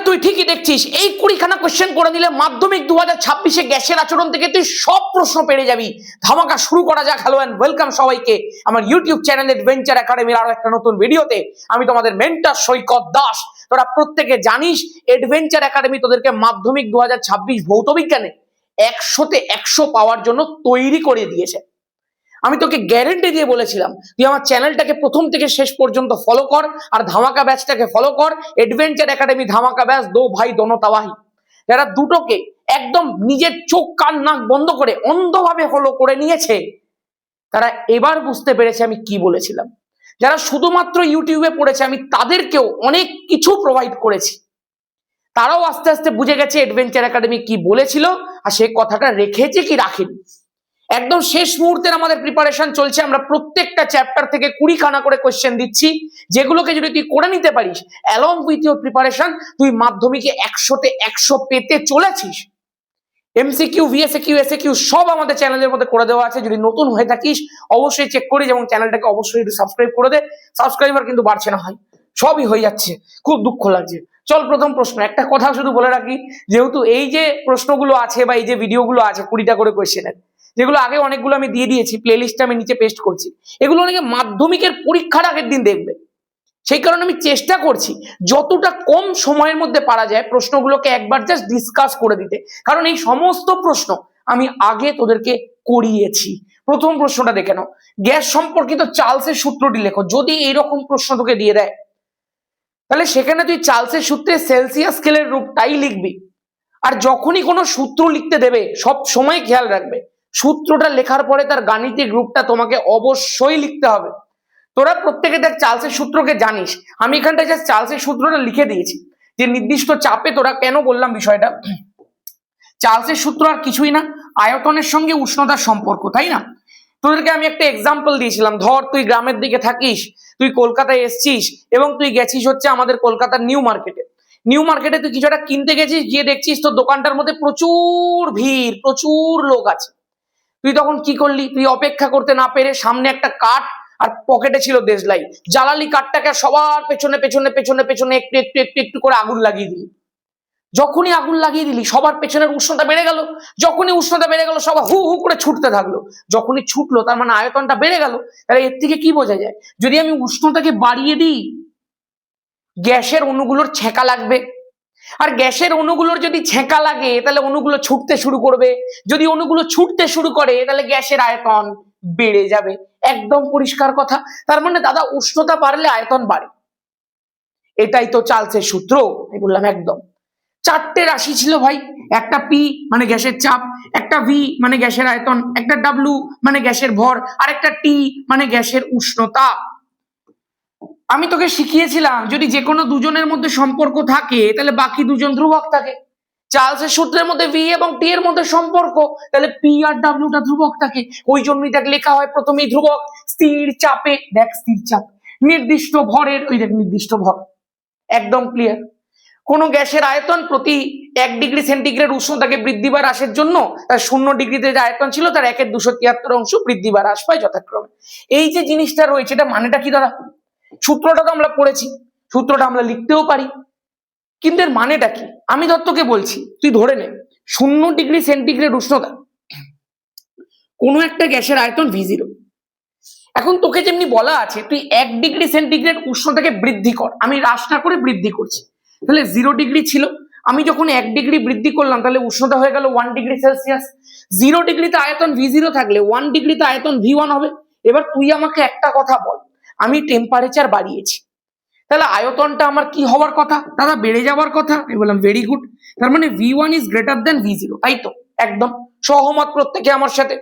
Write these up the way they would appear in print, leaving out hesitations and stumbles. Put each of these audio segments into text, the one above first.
তুই ঠিকই দেখছিস, এই 20খানা কোশ্চেন করে নিলে মাধ্যমিক 2026-এ গ্যাসের আচরণ থেকে তুই সব প্রশ্ন পেরে যাবি। ধামাকা শুরু করা যাক। হ্যালো এন্ড ওয়েলকাম সবাইকে আমার ইউটিউব চ্যানেল অ্যাডভেঞ্চার একাডেমির আরো একটা নতুন ভিডিওতে। আমি তোমাদের মেন্টর সৈকত দাস। তোরা প্রত্যেকে জানিস অ্যাডভেঞ্চার একাডেমি তোদেরকে মাধ্যমিক 2026 ভৌত বিজ্ঞানে 100তে 100 পাওয়ার জন্য তৈরি করে দিয়েছে। আমি তোকে গ্যারেন্টি দিয়ে বলেছিলাম তুই আমার চ্যানেলটাকে প্রথম থেকে শেষ পর্যন্ত ফলো কর, আর ধামাকা ব্যাচটাকে ফলো কর। অ্যাডভেঞ্চার একাডেমি ধামাকা ব্যাচ দো ভাই দোনো তাওয়াহি, যারা দুটোকে একদম নিজের চোখ কান নাক বন্ধ করে অন্ধভাবে ফলো করে নিয়েছে, তারা এবার বুঝতে পেরেছে আমি কি বলেছিলাম। যারা শুধুমাত্র ইউটিউবে পড়েছে, আমি তাদেরকেও অনেক কিছু প্রোভাইড করেছি। তারাও আস্তে আস্তে বুঝে গেছে অ্যাডভেঞ্চার একাডেমি কি বলেছিল আর সে কথাটা রেখেছে কি রাখেনি। একদম শেষ মুহূর্তের আমাদের প্রিপারেশন চলছে। আমরা প্রত্যেকটা চ্যাপ্টার থেকে 20খানা করে কোশ্চেন দিচ্ছি, যেগুলোকে যদি তুই করে নিতে পারিস অ্যালং উইথ ইউর প্রিপারেশন, তুই মাধ্যমিকে 100তে 100 পেতে চলেছিস। এমসিকিউ, ভিএসকিউ, এসকিউ সব আমাদের চ্যানেলের মধ্যে করে দেওয়া আছে। যদি নতুন হয়ে থাকিস অবশ্যই চেক করিস এবং চ্যানেলটাকে অবশ্যই একটু সাবস্ক্রাইব করে দে। সাবস্ক্রাইবার কিন্তু বাড়ছে না, হয় সবই হয়ে যাচ্ছে, খুব দুঃখ লাগছে। চল প্রথম প্রশ্ন। একটা কথা শুধু বলে রাখি, যেহেতু এই যে প্রশ্নগুলো আছে বা এই যে ভিডিওগুলো আছে 20টা করে কোয়েশ্চেনের, যেগুলো আগে অনেকগুলো আমি দিয়ে দিয়েছি, প্লে লিস্টে আমি নিচে পেস্ট করছি, এগুলো অনেকে মাধ্যমিকের পরীক্ষার আগের দিন দেখবে। সেই কারণে আমি চেষ্টা করছি যতটা কম সময়ের মধ্যে পারা যায় প্রশ্নগুলোকে একবার জাস্ট ডিসকাস করে দিতে, কারণ এই সমস্ত প্রশ্ন আমি আগে তোদেরকে করিয়েছি। প্রথম প্রশ্নটা দেখে নাও, গ্যাস সম্পর্কিত চার্লসের সূত্রটি লেখো। যদি এইরকম প্রশ্ন তোকে দিয়ে দেয় তাহলে সেখানে তুই চার্লসের সূত্রে সেলসিয়াস স্কেলের রূপটাই লিখবি। আর যখনই কোনো সূত্র লিখতে দেবে সব সময় খেয়াল রাখবে সূত্রটা লেখার পরে তার গাণিতিক রূপটা তোমাকে অবশ্যই লিখতে হবে। তোরা প্রত্যেকে দেখ চার্লসের সূত্রকে জানিস, আমি এখানটায় জাস্ট চার্লসের সূত্রটা লিখে দিয়েছি যে নির্দিষ্ট চাপে, তোরা কেন বললাম বিষয়টা, চার্লসের সূত্র আর কিছুই না, আয়তনের সঙ্গে উষ্ণতার সম্পর্ক, তাই না? তোদেরকে আমি একটা এক্সাম্পল দিয়েছিলাম। ধর তুই গ্রামের দিকে থাকিস, তুই কলকাতায় এসছিস এবং তুই গেছিস হচ্ছে আমাদের কলকাতার নিউ মার্কেটে। নিউ মার্কেটে তুই কিছু একটা কিনতে গেছিস, গিয়ে দেখছিস তোর দোকানটার মধ্যে প্রচুর ভিড়, প্রচুর লোক আছে। তুই তখন কি করলি? তুই অপেক্ষা করতে না পেরে সামনে একটা কাঠ আর পকেটে ছিল দেশলাই, জ্বালালি কাঠটাকে সবার পেছনে পেছনে পেছনে পেছনে একটু একটু একটু একটু করে আগুন লাগিয়ে দিলি। যখনই আগুন লাগিয়ে দিলি সবার পেছনের উষ্ণতা বেড়ে গেল। যখনই উষ্ণতা বেড়ে গেল সবার হু হু করে ছুটতে থাকলো। যখনই ছুটলো তার মানে আয়তনটা বেড়ে গেল। তাহলে এর থেকে কি বোঝা যায়? যদি আমি উষ্ণতাকে বাড়িয়ে দিই গ্যাসের অণুগুলোর ছেঁকা লাগবে, আর গ্যাসের অণুগুলোর যদি ছেঁকা লাগে তাহলে অণুগুলো ছুটতে শুরু করবে। যদি অণুগুলো ছুটতে শুরু করে তাহলে গ্যাসের আয়তন বেড়ে যাবে। একদম পরিষ্কার কথা। তার মানে দাদা উষ্ণতা বাড়লে আয়তন বাড়ে, এটাই তো চার্লসের সূত্র। আমি বললাম একদম। 4টে রাশি ছিল ভাই, একটা পি মানে গ্যাসের চাপ, একটা ভি মানে গ্যাসের আয়তন, একটা ডাব্লু মানে গ্যাসের ভর, আর একটা টি মানে গ্যাসের উষ্ণতা। আমি তোকে শিখিয়েছিলাম যদি যে কোনো দুজনের মধ্যে সম্পর্ক থাকে তাহলে বাকি দুজন ধ্রুবক থাকে। চার্লসের সূত্রের মধ্যে ভি এবং টি এর মধ্যে সম্পর্ক, তাহলে পি আর ডাব্লুটা ধ্রুবক থাকে। ওই জন্যই দেখ লেখা হয় প্রথমেই ধ্রুবক। স্থির চাপে দেখ স্থির চাপ, নির্দিষ্ট ভরের ওই দেখ নির্দিষ্ট ভর। একদম ক্লিয়ার। কোন গ্যাসের আয়তন প্রতি 1 ডিগ্রি সেন্টিগ্রেড উষ্ণতাকে বৃদ্ধি বা হ্রাসের জন্য তার 0 ডিগ্রিতে যে আয়তন ছিল তার 1/273 অংশ বৃদ্ধি বা হ্রাস পায় যথাক্রমে। এই যে জিনিসটা রয়েছে এটা মানেটা কি দাদা? সূত্রটা তো আমরা পড়েছি, সূত্রটা আমরা লিখতেও পারি, কিন্তু এর মানেটা কি? আমি দত্তকে বলছি তুই ধরে নে 0 ডিগ্রি সেন্টিগ্রেড উষ্ণতা কোনো একটা গ্যাসের আয়তন V0। এখন তোকে যেমনি বলা আছে তুই 1 ডিগ্রি সেন্টিগ্রেড উষ্ণতাকে বৃদ্ধি কর, আমি হ্রাস না করে বৃদ্ধি করছি। তাহলে 0 ডিগ্রি ছিল, আমি যখন 1 ডিগ্রি বৃদ্ধি করলাম তাহলে উষ্ণতা হয়ে গেল 1 ডিগ্রি সেলসিয়াস। 0 ডিগ্রিতে আয়তন V0 থাকলে 1 ডিগ্রিতে আয়তন V1 হবে। এবার তুই আমাকে একটা কথা বল, আমি টেম্পারেচার বাড়িয়েছি তাহলে আয়তনটা আমার কি হওয়ার কথা? দাদা বেড়ে যাওয়ার কথা। আমি বললাম ভেরি গুড, তার মানে V1 is greater than V0, তাই তো? একদম সহমত প্রত্যেকে আমার সাথে।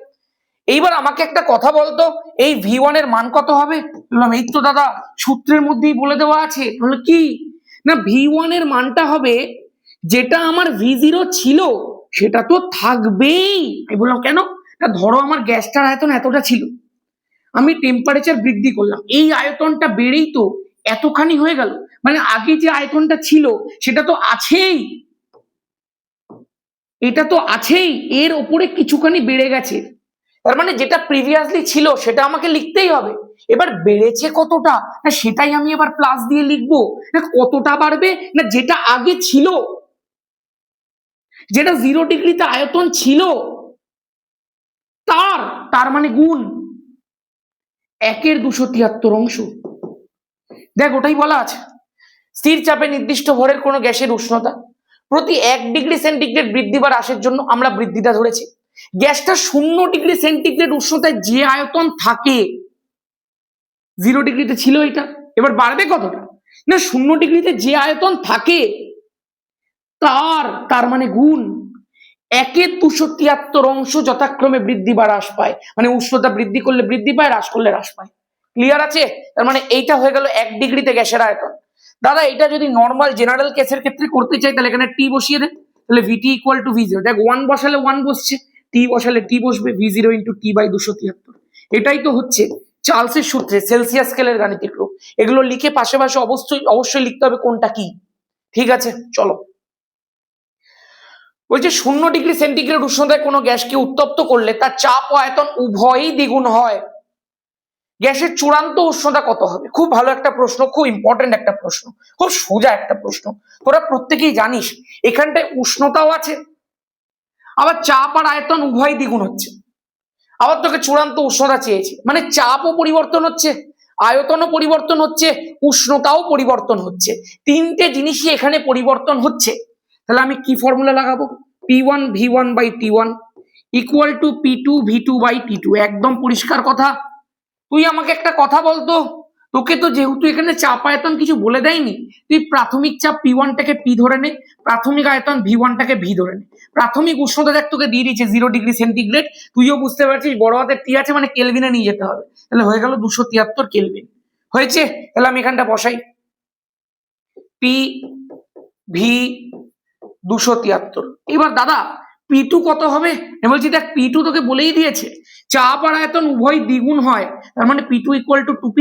এইবার আমাকে একটা কথা বলতো, এই V1 এর মান কত হবে? বললাম এই তো দাদা সূত্রের মধ্যেই বলে দেওয়া আছে। বললো কি? না V1 এর মানটা হবে যেটা আমার V0 ছিল সেটা তো থাকবেই। আমি বললাম কেন? না ধরো আমার গ্যাসটার আয়তন এতটা ছিল, আমি টেম্পারেচার বৃদ্ধি করলাম, এই আয়তনটা বেড়েই তো এতখানি হয়ে গেল, মানে আগে যে আয়তনটা ছিল সেটা তো আছেই, এটা তো আছেই, এর ওপরে কিছুখানি বেড়ে গেছে। তার মানে যেটা প্রিভিয়াসলি ছিল সেটা আমাকে লিখতেই হবে। এবার বেড়েছে কতটা না সেটাই আমি এবার প্লাস দিয়ে লিখবো, না কতটা বাড়বে না যেটা আগে ছিল, যেটা 0 ডিগ্রিতে আয়তন ছিল তার মানে গুণ 1 273 অংশ। দেখ ওটাই বলা আছে, স্থির চাপে নির্দিষ্ট ভরের কোনো গ্যাসের উষ্ণতা প্রতি 1 ডিগ্রি সেন্টিগ্রেড বৃদ্ধি বা হ্রাসের জন্য আমরা বৃদ্ধিটা ধরেছি। গ্যাসটা 0 ডিগ্রি সেন্টিগ্রেড উষ্ণতায় যে আয়তন থাকে, 0 ডিগ্রিতে ছিল এটা, এবার বাড়বে কতটা না 0 ডিগ্রিতে যে আয়তন থাকে তার মানে গুণ 1 273 অংশ যথাক্রমে বৃদ্ধি বা হ্রাস পায়। মানে উষ্ণতা বৃদ্ধি করলে বৃদ্ধি পায়, হ্রাস করলে হ্রাস পায়। ক্লিয়ার আছে? তার মানে এইটা হয়ে গেল 1 ডিগ্রিতে গ্যাসের আয়তন। দাদা এটা যদি নর্মাল জেনারেল কেসের ক্ষেত্রে করতে চাই তাহলে এখানে টি বসিয়ে দে, তাহলে ভিটি ইকুয়াল টু v0। দেখ 1 বসালে 1 বসছে, টি বসালে টি বসবে, v0 ইন্টু টি বাই 273। এটাই তো হচ্ছে চার্লসের সূত্রে সেলসিয়াস স্কেলের গাণিতিক রূপ। এগুলো লিখে পাশে পাশে অবশ্যই লিখতে হবে কোনটা কি। ঠিক আছে, চলো। বলছে 0 ডিগ্রি সেন্টিগ্রেড উষ্ণতায় কোনো গ্যাসকে উত্তপ্ত করলে তার চাপ ও আয়তন উভয়ই দ্বিগুণ হয়। গ্যাসের চূড়ান্ত উষ্ণতা কত হবে? খুব ভালো একটা প্রশ্ন, খুব ইম্পর্টেন্ট একটা প্রশ্ন, খুব সোজা একটা প্রশ্ন। তোরা প্রত্যেকেই জানিস এখানটায় উষ্ণতাও আছে, আবার চাপ আর আয়তন উভয়ই দ্বিগুণ হচ্ছে। আবার তোকে চূড়ান্ত উষ্ণতা চেয়েছে, মানে চাপও পরিবর্তন হচ্ছে, আয়তনও পরিবর্তন হচ্ছে, উষ্ণতাও পরিবর্তন হচ্ছে, তিনটে জিনিসই এখানে পরিবর্তন হচ্ছে। তাহলে আমি কি ফর্মুলা লাগাবো? P1 V1 by T1 equal to P2 V2 by T2। একদম পরিষ্কার কথা। তুই আমাকে একটা কথা বলতো, তোকে তো যেহেতু এখানে চাপ আয়তন কিছু বলে দেয়নি, তুই প্রাথমিক চাপ P1 টাকে P ধরে নে, প্রাথমিক আয়তন V1 টাকে V ধরে নে, প্রাথমিক উষ্ণতা দেখ তোকে দিয়ে দিয়েছে 0 ডিগ্রি সেন্টিগ্রেড, তুইও বুঝতে পারছিস বড় হাতের টি আছে মানে কেলভিনে নিয়ে যেতে হবে। তাহলে হয়ে গেল 273 কেলভিন। হয়েছে? তাহলে আমি এখানটা বসাই P V 273। এবার দাদা P2 কত হবে? আমি বলছি দেখ P2 তোকে বলেই দিয়েছে চাপ আর আয়তন উভয় দ্বিগুণ হয়, তার মানে P2 equal to 2P,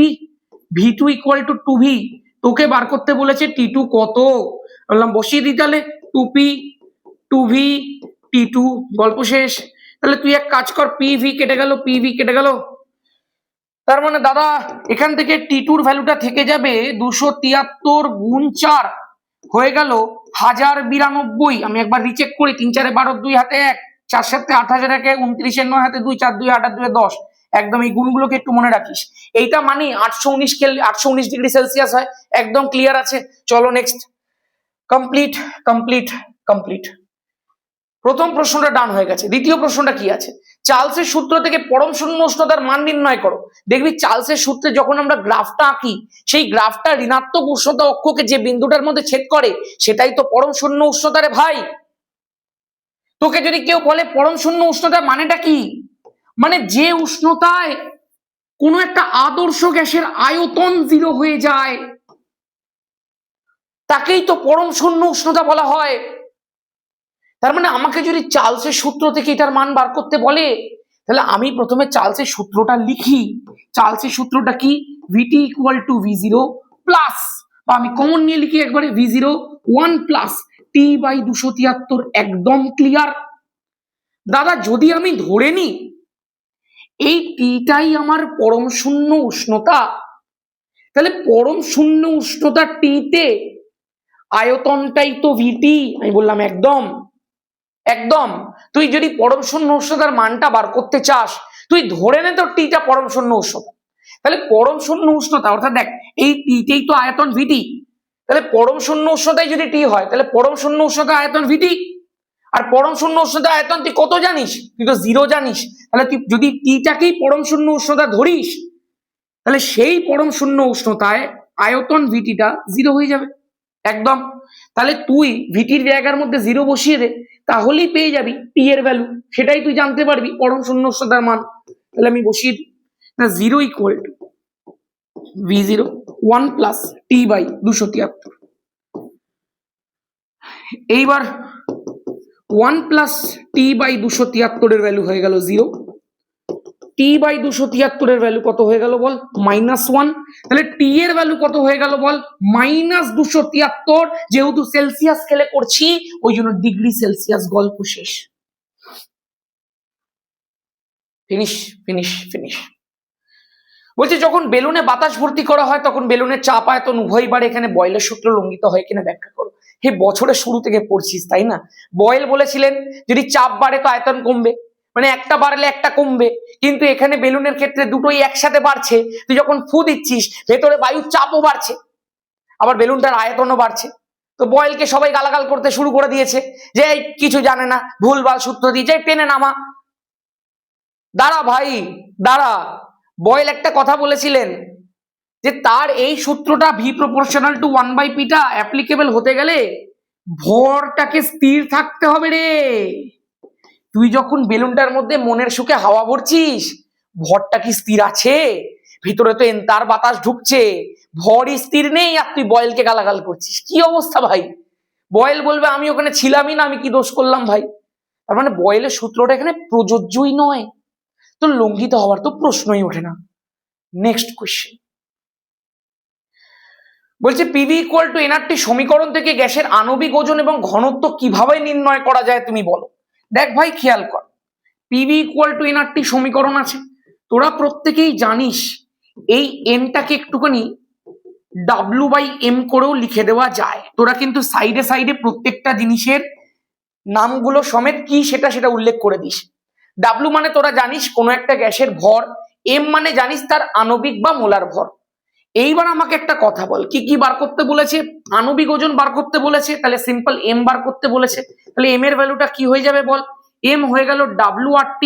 V2 equal to 2V। তোকে বার করতে বলেছে T2 কত, বললাম বসিয়ে দিই তাহলে 2P 2V T2, গল্প শেষ। তাহলে তুই এক কাজ কর, PV কেটে গেল, PV কেটে গেল, তার মানে দাদা এখান থেকে T2 ভ্যালুটা থেকে যাবে 273 গুণ 4 হয়ে গেল 1092। আমি একবার রিচেক করি, 3 4 12 2 হাতে 1, 4 7 8 হাজার 1, 29 9 হাতে 2, 4 2 8 8 2 10। একদম এই গুণগুলোকে একটু মনে রাখিস। এইটা মানে 819 ডিগ্রি সেলসিয়াস হয়। একদম ক্লিয়ার আছে? চলো নেক্সট। Complete complete complete. প্রথম প্রশ্নটা ডান হয়ে গেছে। দ্বিতীয় প্রশ্নটা কি আছে? চার্লসের সূত্র থেকে পরম শূন্য উষ্ণতার মান নির্ণয় করো। দেখবি চার্লসের সূত্রে যখন আমরা গ্রাফটা আঁকি, সেই গ্রাফটা ঋণাত্মক উষ্ণতা অক্ষকে যে বিন্দুটার মধ্যে ছেদ করে সেটাই তো পরম শূন্য উষ্ণতা রে ভাই। তোকে যদি কেউ বলে পরম শূন্য উষ্ণতা মানেটা কি, মানে যে উষ্ণতায় কোনো একটা আদর্শ গ্যাসের আয়তন 0 হয়ে যায় তাকেই তো পরম শূন্য উষ্ণতা বলা হয়। তার মানে আমাকে যদি চার্লসের সূত্র থেকে এটার মান বার করতে বলে তাহলে আমি প্রথমে চার্লসের সূত্রটা লিখি। চার্লসের সূত্রটা কি? ভিটি ইকুয়াল টু V0 প্লাস, বা আমি কমন নিয়ে লিখি একবারে V0 1 প্লাস টি বাই 273। একদম ক্লিয়ার? দাদা যদি আমি ধরে নিই এই টিটাই আমার পরম শূন্য উষ্ণতা, তাহলে পরম শূন্য উষ্ণতা টিতে আয়তনটাই তো ভিটি। আমি বললাম একদম একদম। তুই যদি পরম শূন্য উষ্ণতার মানটা বার করতে চাস তুই ধরে নে তো টিটা পরম শূন্য উষ্ণতা, তাহলে পরম শূন্য উষ্ণতা অর্থাৎ দেখ এই টিতেই তো আয়তন ভিটি, তাহলে পরম শূন্য উষ্ণতায় যদি টি হয় তাহলে পরম শূন্য উষ্ণতা আয়তন ভিটি। আর পরম শূন্য উষ্ণতা আয়তন তুই কত জানিস? তুই তো 0 জানিস। তাহলে তুই যদি টিটাকেই পরম শূন্য উষ্ণতা ধরিস তাহলে সেই পরম শূন্য উষ্ণতায় আয়তন ভিটিটা 0 হয়ে যাবে। একদম। তাহলে তুই ভিটির জায়গার মধ্যে 0 বসিয়ে দে, তাহলেই পেয়ে যাবি টি এর ভ্যালু, সেটাই তুই জানতে পারবি পরম শূন্য উষ্ণতার মান। তাহলে আমি বসিয়ে দিই 0 equal to V0 1 plus T by 273। এইবার 1 প্লাস টি বাই 273 এর ভ্যালু হয়ে গেল 0, টি বাই 273 এর ভ্যালু কত হয়ে গেল বল? -1। তাহলে টি এর ভ্যালু কত হয়ে গেল বল? -273। যেহেতু সেলসিয়াস স্কেলে করছি ওই জন্য ডিগ্রি সেলসিয়াস, গল্প শেষ। Finish finish finish. বলছে যখন বেলুনে বাতাস ভর্তি করা হয় তখন বেলুনের চাপ আয়তন উভয় বাড়ে, এখানে বয়েলের সূত্র লঙ্ঘিত হয় কিনা ব্যাখ্যা করো। হে বছরের শুরু থেকে পড়ছিস তাই না? বয়েল বলেছিলেন যদি চাপ বাড়ে তো আয়তন কমবে, মানে একটা বাড়লে একটা কমবে, কিন্তু এখানে বেলুনের ক্ষেত্রে দুটোই একসাথে বাড়ছে। তুই যখন ফু দিচ্ছিস ভেতরে বায়ুর চাপও বাড়ছে, আবার বেলুনটার আয়তনও বাড়ছে। তো বয়েলকে সবাই গালাগাল করতে শুরু করে দিয়েছে যে এই কিছু জানে না, ভুলভাল সূত্র দিয়ে যে টেনে নামা। দাঁড়া ভাই দাঁড়া, বয়েল একটা কথা বলেছিলেন যে তার এই সূত্রটা ভি প্রপোর্শনাল টু 1/p টা অ্যাপ্লিকেবল হতে গেলে ভরটাকে স্থির থাকতে হবে রে। তুই যখন বেলুনটার মধ্যে মনের সুখে হাওয়া ভরছিস, ভরটা কি স্থির আছে? ভিতরে তো এন্তার বাতাস ঢুকছে, ভরই স্থির নেই, আর তুই বয়েলকে গালাগাল করছিস। কি অবস্থা ভাই! বয়েল বলবে আমি ওখানে ছিলামই না, আমি কি দোষ করলাম ভাই? তার মানে বয়েলের সূত্রটা এখানে প্রযোজ্যই নয়, তো লঙ্ঘিত হওয়ার তো প্রশ্নই ওঠে না। নেক্সট কোয়েশ্চেন বলছে পিভি ইকুয়াল টু এনআরটি সমীকরণ থেকে গ্যাসের আণবিক ওজন এবং ঘনত্ব কিভাবে নির্ণয় করা যায় তুমি বলো। দেখ ভাই খেয়াল কর, পিভি ইকুয়াল টু এনআরটি সমীকরণ আছে, তোরা প্রত্যেকেই জানিস এই এনটাকে একটুখানি W/M করেও লিখে দেওয়া যায়। তোরা কিন্তু সাইডে সাইডে প্রত্যেকটা জিনিসের নামগুলো সমেত কি সেটা উল্লেখ করে দিস। W মানে তোরা জানিস কোনো একটা গ্যাসের ভর, M মানে জানিস তার আণবিক বা মোলার ভর। এইবার আমাকে একটা কথা বল, কি কি বার করতে বলেছে? আণবিক ওজন বার করতে বলেছে, তাহলে সিম্পল এম বার করতে বলেছে, তাহলে এম এর ভ্যালুটা কি হয়ে যাবে বল? এম হয়ে গেল WRT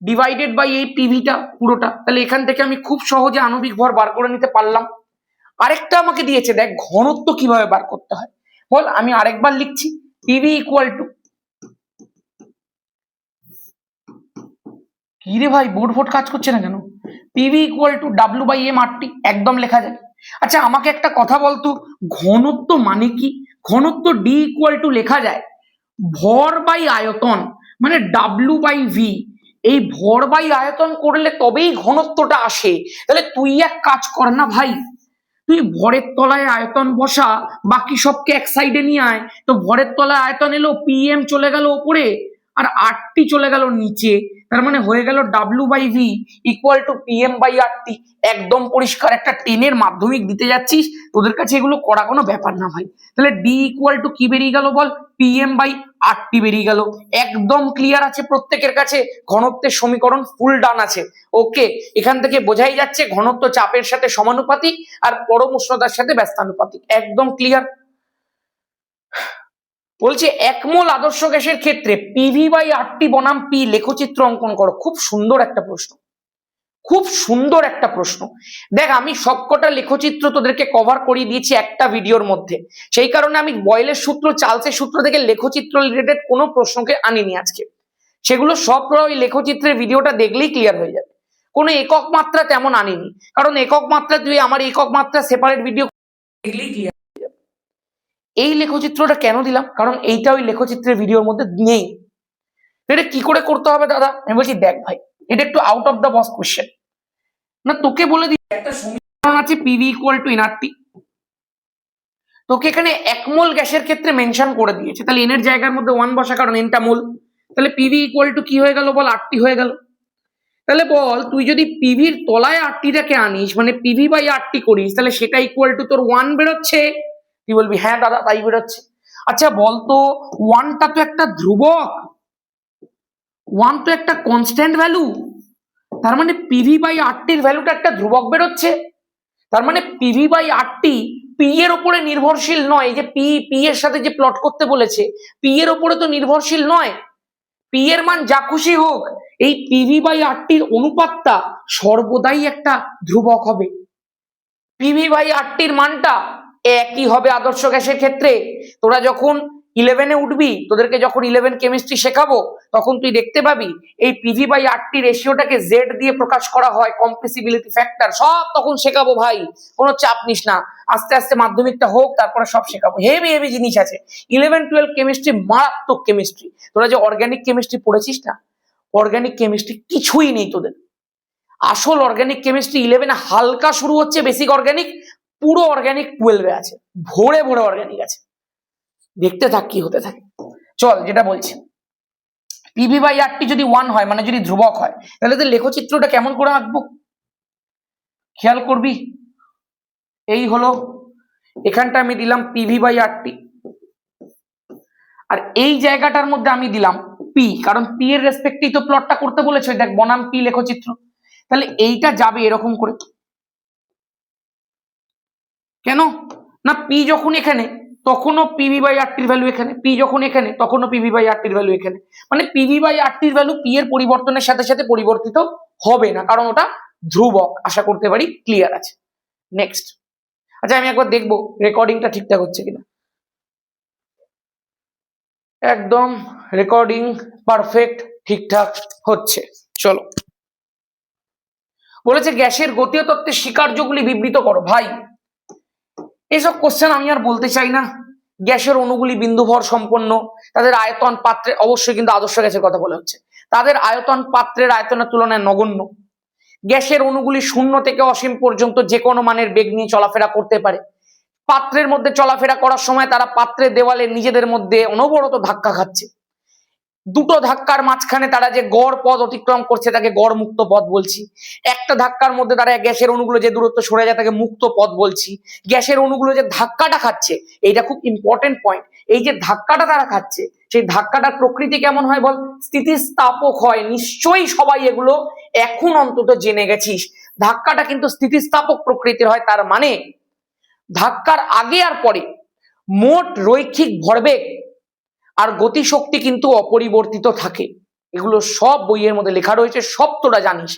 ডিভাইডেড বাই এই পিভিটা পুরোটা। তাহলে এখান থেকে আমি খুব সহজে আণবিক ভর বার করে নিতে পারলাম। আরেকটা আমাকে দিয়েছে, দেখ ঘনত্ব কিভাবে বার করতে হয় বল। আমি আরেকবার লিখছি, পিভি ইকুয়াল টু, কি রে ভাই বোর্ড ফোর্ড কাজ করছে না কেন? পিভি ইকুয়াল টু W/M/RT একদম লেখা যায়। আচ্ছা আমাকে একটা কথা বলতো, ঘনত্ব মানে কি? ঘনত্ব ডি ইকুয়াল টু লেখা যায় ভর বাই আয়তন, মানে W/V। এই ভর বাই আয়তন করলে তবেই ঘনত্বটা আসে। তাহলে তুই এক কাজ কর না ভাই, তুই ভরের তলায় আয়তন বসা, বাকি সবকে এক সাইডে নিয়ে আয়। তো ভরের তলায় আয়তন এলো, PM চলে গেল উপরে আর RT চলে গেল নিচে, তার মানে হয়ে গেল W/V ইকুয়াল টু PM/RT। একদম পরিষ্কার, একটা 10-এর মাধ্যমিক দিতে যাচ্ছিস, তোদের কাছে এগুলো করা কোনো ব্যাপার না ভাই। তাহলে D ইকুয়াল টু কি বেরিয়ে গেল বল? PM/RT বেরিয়ে গেল। একদম ক্লিয়ার আছে প্রত্যেকের কাছে, ঘনত্বের সমীকরণ ফুল ডান আছে। ওকে, এখান থেকে বোঝাই যাচ্ছে ঘনত্ব চাপের সাথে সমানুপাতিক আর পরম উষ্ণতার সাথে ব্যস্তানুপাতিক, একদম ক্লিয়ার। বলছে এক মোল আদর্শ গ্যাসের ক্ষেত্রে PV/RT বনাম P লেখচিত্র অঙ্কন করো। খুব সুন্দর একটা প্রশ্ন, খুব সুন্দর একটা প্রশ্ন। দেখ আমি সবকটা লেখচিত্র তোদেরকে কভার করিয়ে দিয়েছি একটা ভিডিওর মধ্যে, সেই কারণে আমি বয়েলের সূত্র চার্লসের সূত্র থেকে লেখচিত্র রিলেটেড কোনো প্রশ্নকে আনিনি আজকে। সেগুলো সব ওই লেখচিত্রের ভিডিওটা দেখলেই ক্লিয়ার হয়ে যাবে। কোনো একক মাত্রা তেমন আনিনি, কারণ একক মাত্রা তুই আমার একক মাত্রা সেপারেট ভিডিও দেখলেই ক্লিয়ার হয়ে যাবে। এই লেখচিত্রটা কেন দিলাম? কারণ এইটা ওই লেখচিত্রের ভিডিওর মধ্যে নেই। এটা কি করে করতে হবে দাদা? আমি বলছি দেখ ভাই, এটা একটু out of the box question না, তোকে বলে দিই একটা সমীকরণ আছে পিভি ইকুয়াল টু এনআরটি, তোকে এখানে এক মোল গ্যাসের ক্ষেত্রে মেনশন করে দিয়েছে, তাহলে এন এর জায়গার মধ্যে 1 বসা, কারণ এনটা মোল। তাহলে পিভি ইকুয়াল টু কি হয়ে গেল বল? RT হয়ে গেল। তাহলে বল তুই যদি পিভির তলায় RTটাকে আনিস, মানে PV/RT করিস, তাহলে সেটা ইকুয়াল টু তোর 1 বেরোচ্ছে। তুই বলবি হ্যাঁ দাদা তাই বেরোচ্ছে। আচ্ছা বলতো 1টা তো একটা ধ্রুবক, 1 তো একটা কনস্ট্যান্ট ভ্যালু, তার মানে PV/RT এর ভ্যালুটা একটা ধ্রুবক বেরোচ্ছে। তার মানে PV/RT P এর উপরে নির্ভরশীল নয়। যে P এর সাথে যে প্লট করতে বলেছে, P এর উপরে তো নির্ভরশীল নয়। P এর মান যা খুশি হোক, এই PV/RT এর অনুপাতটা সর্বদাই একটা ধ্রুবক হবে। PV/RT এর মানটা একই হবে আদর্শ গ্যাসের ক্ষেত্রে। তোরা যখন 11-এ উঠবি, তোদেরকে যখন 11 কেমিস্ট্রি শেখাবো, তখন তুই দেখতে পাবি এই PV/RT রেশিওটাকে Z দিয়ে প্রকাশ করা হয়, কম্প্রেসিবিলিটি ফ্যাক্টর। সব তখন শেখাবো ভাই, কোনো চাপ নিস না, আস্তে আস্তে মাধ্যমিকটা হোক তারপরে সব শেখাবো। হেভি হেভি জিনিস আছে 11-12 কেমিস্ট্রি, মারাত্মক কেমিস্ট্রি। তোরা যে অর্গানিক কেমিস্ট্রি পড়েছিস না, অর্গানিক কেমিস্ট্রি কিছুই নেই তোদের। আসল অর্গানিক কেমিস্ট্রি 11-এ হালকা শুরু হচ্ছে, বেসিক অর্গানিক, পুরো অর্গানিক 12-এ আছে, ভরে ভরে অর্গানিক আছে। দেখতে থাক কি হতে থাকে। চল যেটা বলছি, পিভি বাই আর টি যদি 1 হয় মানে যদি ধ্রুবক হয়, তাহলে তো লেখচিত্রটা কেমন করে আঁকবো খেয়াল করবি। এই হলো, এখানটা আমি দিলাম পিভি বাই আর টি, আর এই জায়গাটার মধ্যে আমি দিলাম পি, কারণ পি এর রেসপেক্টেই তো প্লটটা করতে বলেছে। দেখ বনাম পি লেখচিত্র, তাহলে এইটা যাবে এরকম করে। কেন না, পি যখন এখানে তখনও পিভি বাই আর টির ভ্যালু এখানে, পি যখন এখানে তখনও পিভি বাই আর টির ভ্যালু এখানে, মানে পিভি বাই আর টির ভ্যালু পি এর পরিবর্তনের সাথে সাথে পরিবর্তিত হবে না, কারণ ওটা ধ্রুবক। আশা করতে পারি ক্লিয়ার আছে। নেক্সট, আচ্ছা আমি একবার দেখবো রেকর্ডিংটা ঠিকঠাক হচ্ছে কিনা। একদম রেকর্ডিং পারফেক্ট ঠিকঠাক হচ্ছে। চলো, বলেছে গ্যাসের গতীয় তত্ত্বের স্বীকার্যগুলি বিবৃত করো। ভাই এইসব কোশ্চেন আমি আর বলতে চাই না। গ্যাসের অণুগুলি বিন্দুভর সম্পন্ন, তাদের আয়তন পাত্রে, অবশ্যই কিন্তু আদর্শ গ্যাসের কথা বলা হচ্ছে, তাদের আয়তন পাত্রের আয়তনের তুলনায় নগণ্য। গ্যাসের অণুগুলি 0 থেকে অসীম পর্যন্ত যে কোনো মানের বেগ নিয়ে চলাফেরা করতে পারে। পাত্রের মধ্যে চলাফেরা করার সময় তারা পাত্রের দেওয়ালে নিজেদের মধ্যে অনবরত ধাক্কা খাচ্ছে। দুটো ধাক্কার মাঝখানে তারা যে গড় পথ অতিক্রম করছে তাকে গড় মুক্ত পথ বলছি। একটা ধাক্কার মধ্যে তারা গ্যাসের অণুগুলো যে দূরত্ব সরে যায় তাকে মুক্ত পথ বলছি। গ্যাসের অণুগুলো যে ধাক্কাটা খাচ্ছে, এইটা খুব ইম্পর্টেন্ট পয়েন্ট। এই যে ধাক্কাটা তারা খাচ্ছে, সেই ধাক্কাটার প্রকৃতি কেমন হয় বল? স্থিতিস্থাপক হয়। নিশ্চয়ই সবাই এগুলো এখন অন্তত জেনে গেছিস। ধাক্কাটা কিন্তু স্থিতিস্থাপক প্রকৃতির হয়, তার মানে ধাক্কার আগে আর পরে মোট রৈখিক ভরবেগ আর গতিশক্তি কিন্তু অপরিবর্তিত থাকে। এগুলো সব বইয়ের মধ্যে লেখা রয়েছে, সব তোরা জানিস।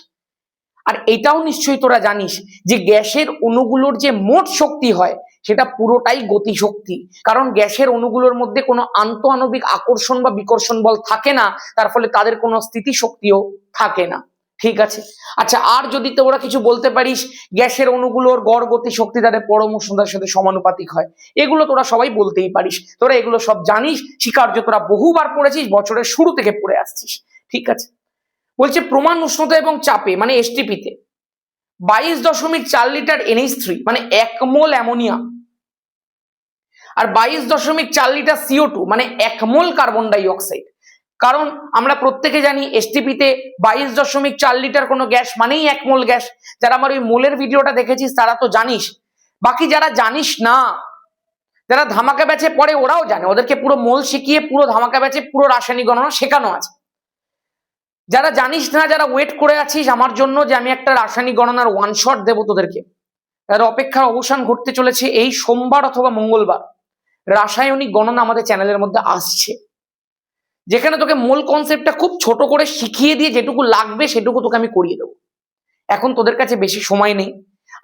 আর এটাও নিশ্চয়ই তোরা জানিস যে গ্যাসের অণুগুলোর যে মোট শক্তি হয় সেটা পুরোটাই গতিশক্তি, কারণ গ্যাসের অণুগুলোর মধ্যে কোনো আন্তঃআণবিক আকর্ষণ বা বিকর্ষণ বল থাকে না, তার ফলে তাদের কোনো স্থিতিশক্তিও থাকে না। ঠিক আছে, আচ্ছা আর যদি তোরা কিছু বলতে পারিস গ্যাসের অণুগুলোর গড় গতি শক্তি তাদের পরম উষ্ণতার সাথে সমানুপাতিক হয়, এগুলো তোরা সবাই বলতেই পারিস। তোরা এগুলো সব জানিস, স্বীকার্য তোরা বহুবার পড়েছিস, বছরের শুরু থেকে পড়ে আসছিস। ঠিক আছে, বলছে প্রমাণ উষ্ণতা এবং চাপে মানে এসটিপিতে 22.4 লিটার NH3 মানে 1 মোল অ্যামোনিয়া আর 22.4 লিটার CO2 মানে 1 মোল কার্বন ডাই অক্সাইড। কারণ আমরা প্রত্যেকে জানি এসটিপিতে 22.4 লিটার কোনো গ্যাস মানেই 1 মোল গ্যাস। যারা আমার ওই মোলের ভিডিওটা দেখেছিস তারা তো জানিস, বাকি যারা জানিস না, যারা ধামাকা ব্যাচে পড়ে ওরাও জানে, ওদেরকে পুরো মোল শিখিয়ে পুরো ধামাকা ব্যাচে পুরো রাসায়নিক গণনা শেখানো আছে। যারা জানিস না, যারা ওয়েট করে আছিস আমার জন্য যে আমি একটা রাসায়নিক গণনার ওয়ান শট দেবো তোদেরকে, তাদের অপেক্ষার অবসান ঘটতে চলেছে এই সোমবার অথবা মঙ্গলবার। রাসায়নিক গণনা আমাদের চ্যানেলের মধ্যে আসছে, যেখানে তোকে মূল কনসেপ্টটা খুব ছোট করে শিখিয়ে দিয়ে যেটুকু লাগবে সেটুকু তোকে আমি করিয়ে দেবো। এখন তোদের কাছে বেশি সময় নেই,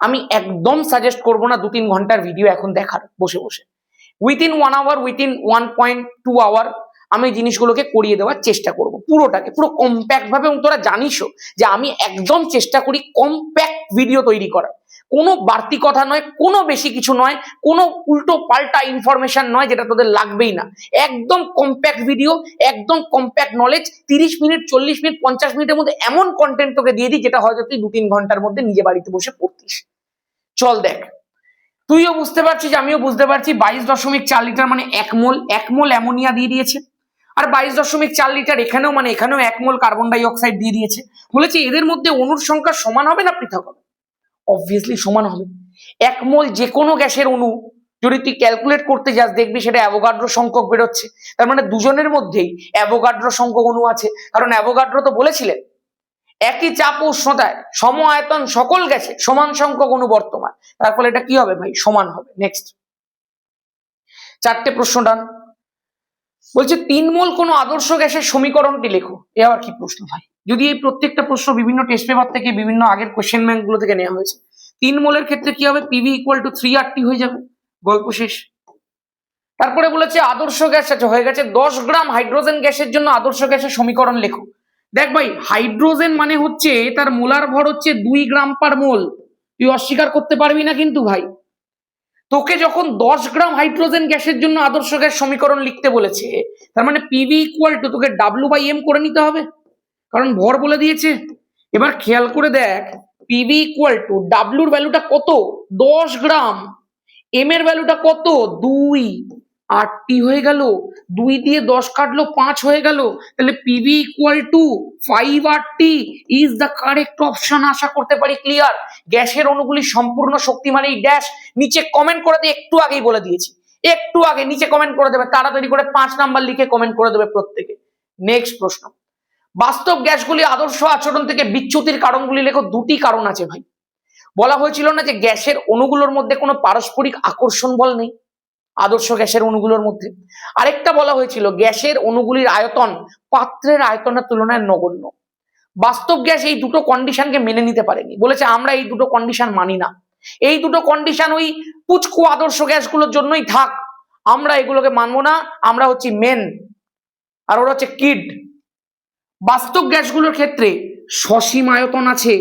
আমি একদম সাজেস্ট করবো না 2-3 ঘন্টার ভিডিও এখন দেখার বসে বসে। উইথিন 1 আওয়ার, উইথিন 1.2 আওয়ার আমি জিনিসগুলোকে করিয়ে দেওয়ার চেষ্টা করব, পুরোটাকে পুরো কম্প্যাক্ট ভাবে। এবং তোরা জানিসও যে আমি একদম চেষ্টা করি কম্প্যাক্ট ভিডিও তৈরি করার, কোনো বাড়তি কথা নয়, কোনো বেশি কিছু নয়, কোনো উল্টো পাল্টা ইনফরমেশন নয় যেটা তোদের লাগবেই না। একদম কম্প্যাক্ট ভিডিও, একদম কম্প্যাক্ট নলেজ, 30 মিনিট 40 মিনিট 50 মিনিটের মধ্যে এমন কন্টেন্ট তোকে দিয়ে দিই যেটা হয়তো তুই 2-3 ঘন্টার মধ্যে নিজে বাড়িতে বসে পড়তিস। চল দেখ, তুইও বুঝতে পারছিস আমিও বুঝতে পারছি 22.4 লিটার মানে 1 মোল অ্যামোনিয়া দিয়ে দিয়েছে, আর 22.4 লিটার এখানেও মানে এখানেও 1 মোল কার্বন ডাই অক্সাইড দিয়ে দিয়েছে। বলেছে এদের মধ্যে অণুর সংখ্যা সমান হবে না পৃথক হবে? অবভিয়াসলি সমান হবে। 1 মোল যে কোনো গ্যাসের অণু যদি তুই ক্যালকুলেট করতে যাস দেখবি সেটা অ্যাভোগাড্রো সংখ্যক বেরোচ্ছে। তার মানে দুজনের মধ্যেই অ্যাভোগাড্রো সংখ্যক অণু আছে, কারণ অ্যাভোগাড্রো তো বলেছিলেন একই চাপ ও উষ্ণতায় সম আয়তন সকল গ্যাসে সমান সংখ্যক অণু বর্তমান, তার ফলে এটা কি হবে ভাই? সমান হবে। নেক্সট 4টে প্রশ্ন ডান। বলছে 3 মোল কোন আদর্শ গ্যাসের সমীকরণটি লেখো। এ আবার কি প্রশ্ন ভাই? যদি এই প্রত্যেকটা প্রশ্ন বিভিন্ন টেস্ট পেপার থেকে বিভিন্ন আগের কোশ্চেন ব্যাংক গুলো থেকে নেওয়া হয়েছে। 3 মোলের ক্ষেত্রে কি হবে? পিভি ইকুয়াল টু 3RT হয়ে যাবে, গল্প শেষ। তারপরে বলেছে আদর্শ গ্যাস আছে, হয়ে গেছে 10 গ্রাম হাইড্রোজেন গ্যাসের জন্য আদর্শ গ্যাসের সমীকরণ লেখো। দেখ ভাই, হাইড্রোজেন মানে হচ্ছে তার মোলার ভর হচ্ছে 2 গ্রাম পার মোল, তুই অস্বীকার করতে পারবি না কিন্তু ভাই। তোকে যখন 10 গ্রাম হাইড্রোজেন গ্যাসের জন্য আদর্শ গ্যাস সমীকরণ লিখতে বলেছে, তার মানে পিভি ইকুয়াল টু তোকে W/M করে নিতে হবে, কারণ ভর বলে দিয়েছে। এবার খেয়াল করে দেখ, পিভি ইকুয়াল টু ডাব্লুর ভ্যালুটা কত? 10 গ্রাম, এম এর ভ্যালুটা কত? 2, RT হয়ে গেল। 2 দিয়ে 10 কাটলো 5 হয়ে গেল, তাহলে PV equal to 5RT is the correct option. আশা করতে পারি ক্লিয়ার। গ্যাসের অণুগুলির সম্পূর্ণ শক্তি মানে এই ড্যাশ। নিচে কমেন্ট করে দিয়ে একটু আগেই বলে দিয়েছি, একটু আগে নিচে কমেন্ট করে দেবে, তাড়াতাড়ি করে 5 নাম্বার লিখে কমেন্ট করে দেবে প্রত্যেকে। নেক্সট প্রশ্ন, বাস্তব গ্যাসগুলি আদর্শ আচরণ থেকে বিচ্যুতির কারণগুলি লেখো। দুটি কারণ আছে ভাই। বলা হয়েছিল না যে গ্যাসের অণুগুলোর মধ্যে কোনো পারস্পরিক আকর্ষণ বল নেই আদর্শ গ্যাসের অণুগুলোর মধ্যে। আরেকটা বলা হয়েছিল গ্যাসের অণুগুলির আয়তন পাত্রের আয়তনের তুলনায় নগণ্য। বাস্তব গ্যাস এই দুটো কন্ডিশনকে মেনে নিতে পারেনি, বলেছে আমরা এই দুটো কন্ডিশন মানি না, এই দুটো কন্ডিশন ওই পুচকু আদর্শ গ্যাসগুলোর জন্যই থাক, আমরা এগুলোকে মানবো না, আমরা হচ্ছি মেন আর ওরা হচ্ছে কিড। বাস্তব গ্যাসগুলোর ক্ষেত্রে সসীম আয়তন আছে,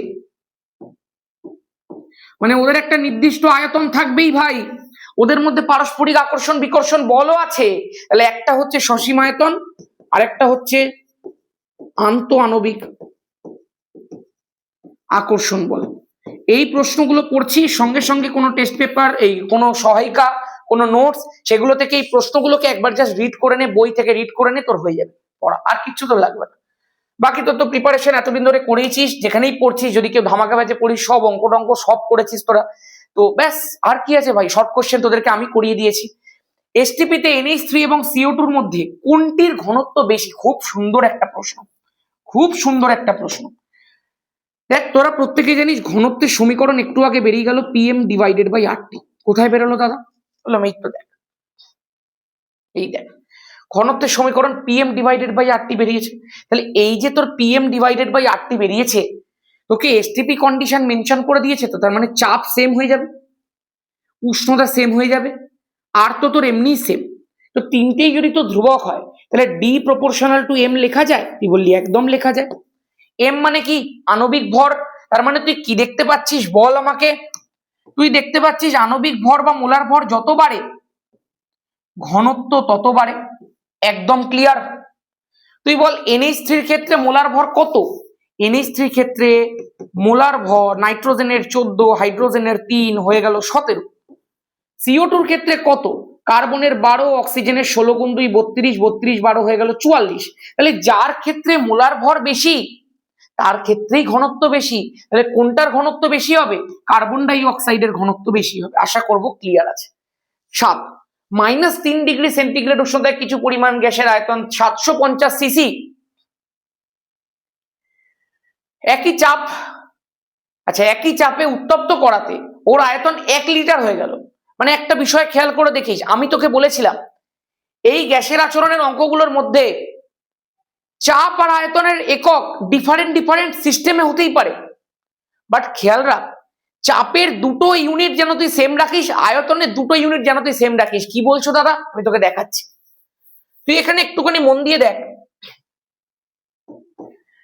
মানে ওদের একটা নির্দিষ্ট আয়তন থাকবেই ভাই, ওদের মধ্যে পারস্পরিক আকর্ষণ বিকর্ষণ বলও আছে। তাহলে একটা হচ্ছে সসীম আয়তন আর একটা হচ্ছে আন্ত আণবিক আকর্ষণ বল। এই প্রশ্নগুলো পড়ছি, সঙ্গে সঙ্গে কোনো টেস্ট পেপার, এই কোনো সহায়িকা, কোনো নোটস, সেগুলো থেকে এই প্রশ্নগুলোকে একবার জাস্ট রিড করে নে, বই থেকে রিড করে নে, তোর হয়ে যাবে পড়া, আর কিচ্ছু তো লাগবে না। বাকি তোর তো প্রিপারেশন এতদিন ধরে করেইছিস, যেখানেই পড়ছিস, যদি কেউ ধামাকা ব্যাচে পড়িস, সব অঙ্ক টঙ্ক সব করেছিস তোরা, তো ব্যাস আর কি আছে ভাই। শর্ট কোশ্চেন তোদেরকে আমি করিয়ে দিয়েছি। এসটিপিতে NH3 এবং CO2 মধ্যে কোনটির ঘনত্ব বেশি? খুব সুন্দর একটা প্রশ্ন, খুব সুন্দর একটা প্রশ্ন। দেখ তোরা প্রত্যেকে জানিস ঘনত্বের সমীকরণ একটু আগে বেরিয়ে গেল PM/RT। কোথায় বেরোলো দাদা? বললাম এই তো দেখ, এই দেখ ঘনত্বের সমীকরণ PM/RT বেরিয়েছে। তাহলে এই যে তোর PM/RT বেরিয়েছে, তোকে এসটিপি কন্ডিশন মেনশন করে দিয়েছে, তো তার মানে চাপ সেম হয়ে যাবে, উষ্ণতা সেম হয়ে যাবে, আর তো তোর এমনি সেম। তো তিনটেই যদি তো ধ্রুবক হয়, তাহলে D প্রপোর্শনাল টু M লেখা যায়? তুই বললি একদম লেখা যায়। M মানে কি? আণবিক ভর। তার মানে তুই কি দেখতে পাচ্ছিস বল আমাকে? তুই দেখতে পাচ্ছিস আণবিক ভর বা মোলার ভর যত বাড়ে ঘনত্ব তত বাড়ে। একদম ক্লিয়ার। তুই বল NH3 ক্ষেত্রে মোলার ভর কত? NH3 ক্ষেত্রে মোলার ভর নাইট্রোজেনের 14, হাইড্রোজেনের 3 হয়ে গেল 17। CO2 ক্ষেত্রে কত? কার্বনের 12, অক্সিজেনের 16 গুণ 2 32, 32 12 হয়ে গেল 44। তাহলে যার ক্ষেত্রে মোলার ভর বেশি তার ক্ষেত্রেই ঘনত্ব বেশি। তাহলে কোনটার ঘনত্ব বেশি হবে? কার্বন ডাই অক্সাইডের ঘনত্ব বেশি হবে। আশা করব ক্লিয়ার আছে। 7, -3°C উষ্ণতায় কিছু পরিমাণ গ্যাসের আয়তন 750 সিসি। একই চাপ, আচ্ছা একই চাপে উত্তপ্ত করাতে ওর আয়তন 1 লিটার হয়ে গেল। মানে একটা বিষয় খেয়াল করে দেখিস, আমি তোকে বলেছিলাম এই গ্যাসের আচরণের অঙ্কগুলোর মধ্যে চাপ আর আয়তনের একক ডিফারেন্ট সিস্টেমে হতেই পারে, বাট খেয়াল রাখ চাপের দুটো ইউনিট যেন তুই সেম রাখিস, আয়তনের দুটো ইউনিট যেন তুই সেম রাখিস। কি বলছো দাদা? আমি তোকে দেখাচ্ছি, তুই এখানে একটুখানি মন দিয়ে দেখ।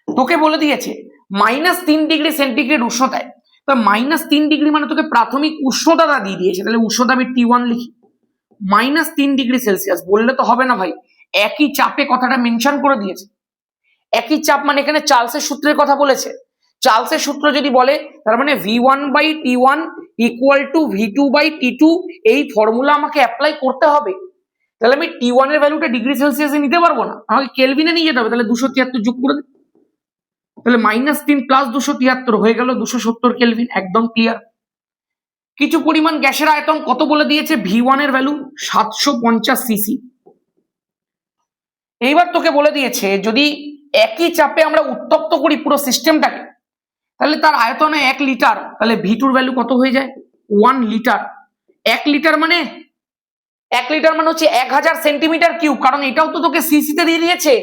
তোকে বলে দিয়েছে -3°C উষ্ণতায়, তো -3° মানে তোকে প্রাথমিক উষ্ণতাটা দিয়ে দিয়েছে। তাহলে উষ্ণতা আমি T1 লিখি। -3°C বললে তো হবে না ভাই, একই চাপে কথাটা মেনশন করে দিয়েছে। একই চাপ মানে এখানে চার্লসের সূত্রের কথা বলেছে। চার্লসের সূত্র যদি বলে তার মানে V1/T1 = V2/T2, এই ফর্মুলা আমাকে অ্যাপ্লাই করতে হবে। তাহলে আমি T1 এর ভ্যালুটা ডিগ্রি সেলসিয়াসে নিতে পারবো না, আমাকে কেলভিনে নিয়ে যেতে হবে। তাহলে 273 যোগ করে দে, তাহলে -3 + 273 হয়ে গেল 270 কেলভিন। একদম ক্লিয়ার। কিছু পরিমাণ গ্যাসের আয়তন কত বলে দিয়েছে? V1 এর ভ্যালু 750 সিসি। এইবার তোকে বলে দিয়েছে যদি একই চাপে আমরা উত্তপ্ত করি পুরো সিস্টেমটাকে, তাহলে তার আয়তনে 1 লিটার, তাহলে V2 এর ভ্যালু কত হয়ে যায়? 1 লিটার। 1 লিটার মানে 1 লিটার মানে হচ্ছে 1000 সেন্টিমিটার কিউব, কারণ এটাও তো তোকে সিসিতে দিয়ে দিয়েছে।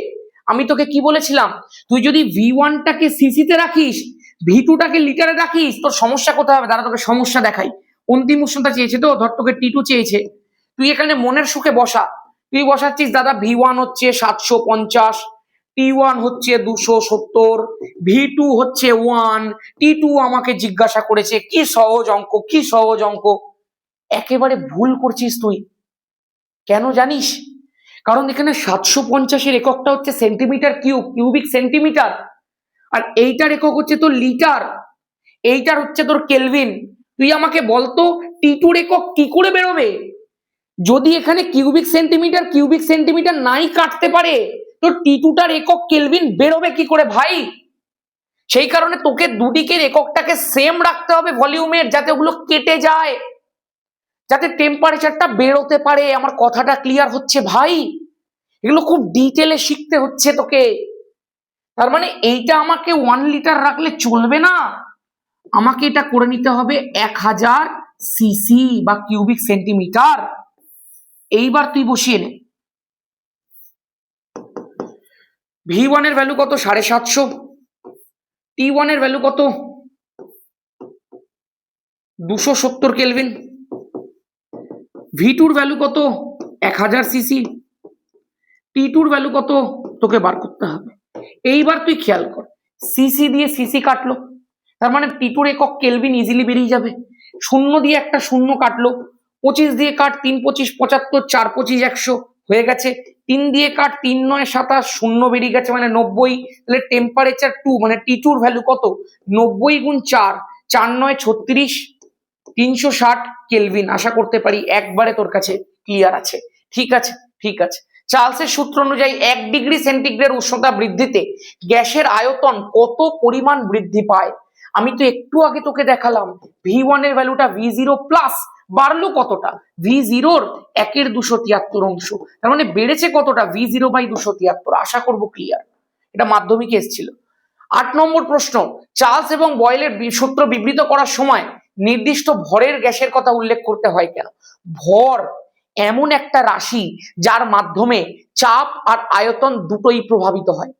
আমি তোকে কি বলেছিলাম, তুই যদি V1 টাকে সিসিতে রাখিস, V2 টাকে লিটারে রাখিস, তোর সমস্যা কোথায় হবে? দাঁড়া তোকে সমস্যা দেখাই। অন্তিম উষ্ণতা চেয়েছে, তো ধর তোকে T2 চেয়েছে, তুই এখানে মনের সুখে বসা। তুই বসাচ্ছিস দাদা V1 হচ্ছে 750, T1 হচ্ছে 270, V2 হচ্ছে 1, T2 আমাকে জিজ্ঞাসা করেছে। কি সহজ অঙ্ক, কি সহজ অঙ্ক। একেবারে ভুল করছিস তুই। কেন জানিস? কারণ এখানে 750 এর এককটা হচ্ছে সেন্টিমিটার কিউব, কিউবিক সেন্টিমিটার, আর এইটার একক হচ্ছে তোর লিটার, এইটার হচ্ছে তোর কেলভিন। তুই আমাকে বলতো T2 এর একক কি করে বেরোবে? যদি এখানে কিউবিক সেন্টিমিটার নাই কাটতে পারে তো T2টার একক কেলভিন বেরোবে কি করে ভাই? সেই কারণে তোকে দুদিকের এককটাকে সেম রাখতে হবে ভলিউমের, যাতে ওগুলো কেটে যায়, যাতে টেম্পারেচারটা বেরোতে পারে। আমার কথাটা ক্লিয়ার হচ্ছে ভাই? এগুলো খুব ডিটেলে শিখতে হচ্ছে তোকে। তার মানে এইটা আমাকে 1 লিটার রাখলে চলবে না, আমাকে এটা করে নিতে হবে 1000 সিসি বা কিউবিক সেন্টিমিটার। এইবার তুই বসিয়ে নে। V1 এর ভ্যালু কত? 750। T1 এর ভ্যালু কত? 270 কেলভিন। V2 এর ভ্যালু কত? 1000 সিসি। T2 এর ভ্যালু কত তোকে বার করতে হবে। এইবার তুই খেয়াল কর, সিসি দিয়ে সিসি কাটলো, তার মানে T2 এর একক কেলভিন ইজিলি বেরিয়ে যাবে। শূন্য দিয়ে একটা শূন্য কাটলো, 25 দিয়ে কাট, 3 25 75, 4 25 100 হয়ে গেছে। 3 দিয়ে কাট, 3 9 27, শূন্য বেরিয়ে গেছে মানে 90। তাহলে টেম্পারেচার 2 মানে T2 এর ভ্যালু কত? 90 গুণ 4, 4 9 36, 360 কেলভিন। আশা করতে পারি একবারে তোর কাছে ক্লিয়ার আছে। ঠিক আছে, ঠিক আছে। চার্লসের সূত্র অনুযায়ী 1 ডিগ্রি সেন্টিগ্রেড উষ্ণতা বৃদ্ধিতে গ্যাসের আয়তন কত পরিমাণ বৃদ্ধি পায়? আমি তো একটু আগে তোকে দেখালাম V1 এর ভ্যালুটা V0 প্লাস বাড়লো কতটা? V0 1 এর 273 অংশ। তার মানে বেড়েছে কতটা? V0 by 273। আশা করব ক্লিয়ার। এটা মাধ্যমিকে এসেছিল। 8 নম্বর প্রশ্ন, চার্লস এবং বয়েলের সূত্র বিবৃত করার সময় নির্দিষ্ট ভরের গ্যাসের কথা উল্লেখ করতে হয় কেন? ভর এমন একটা রাশি যার মাধ্যমে চাপ আর আয়তন দুটোই প্রভাবিত হয়।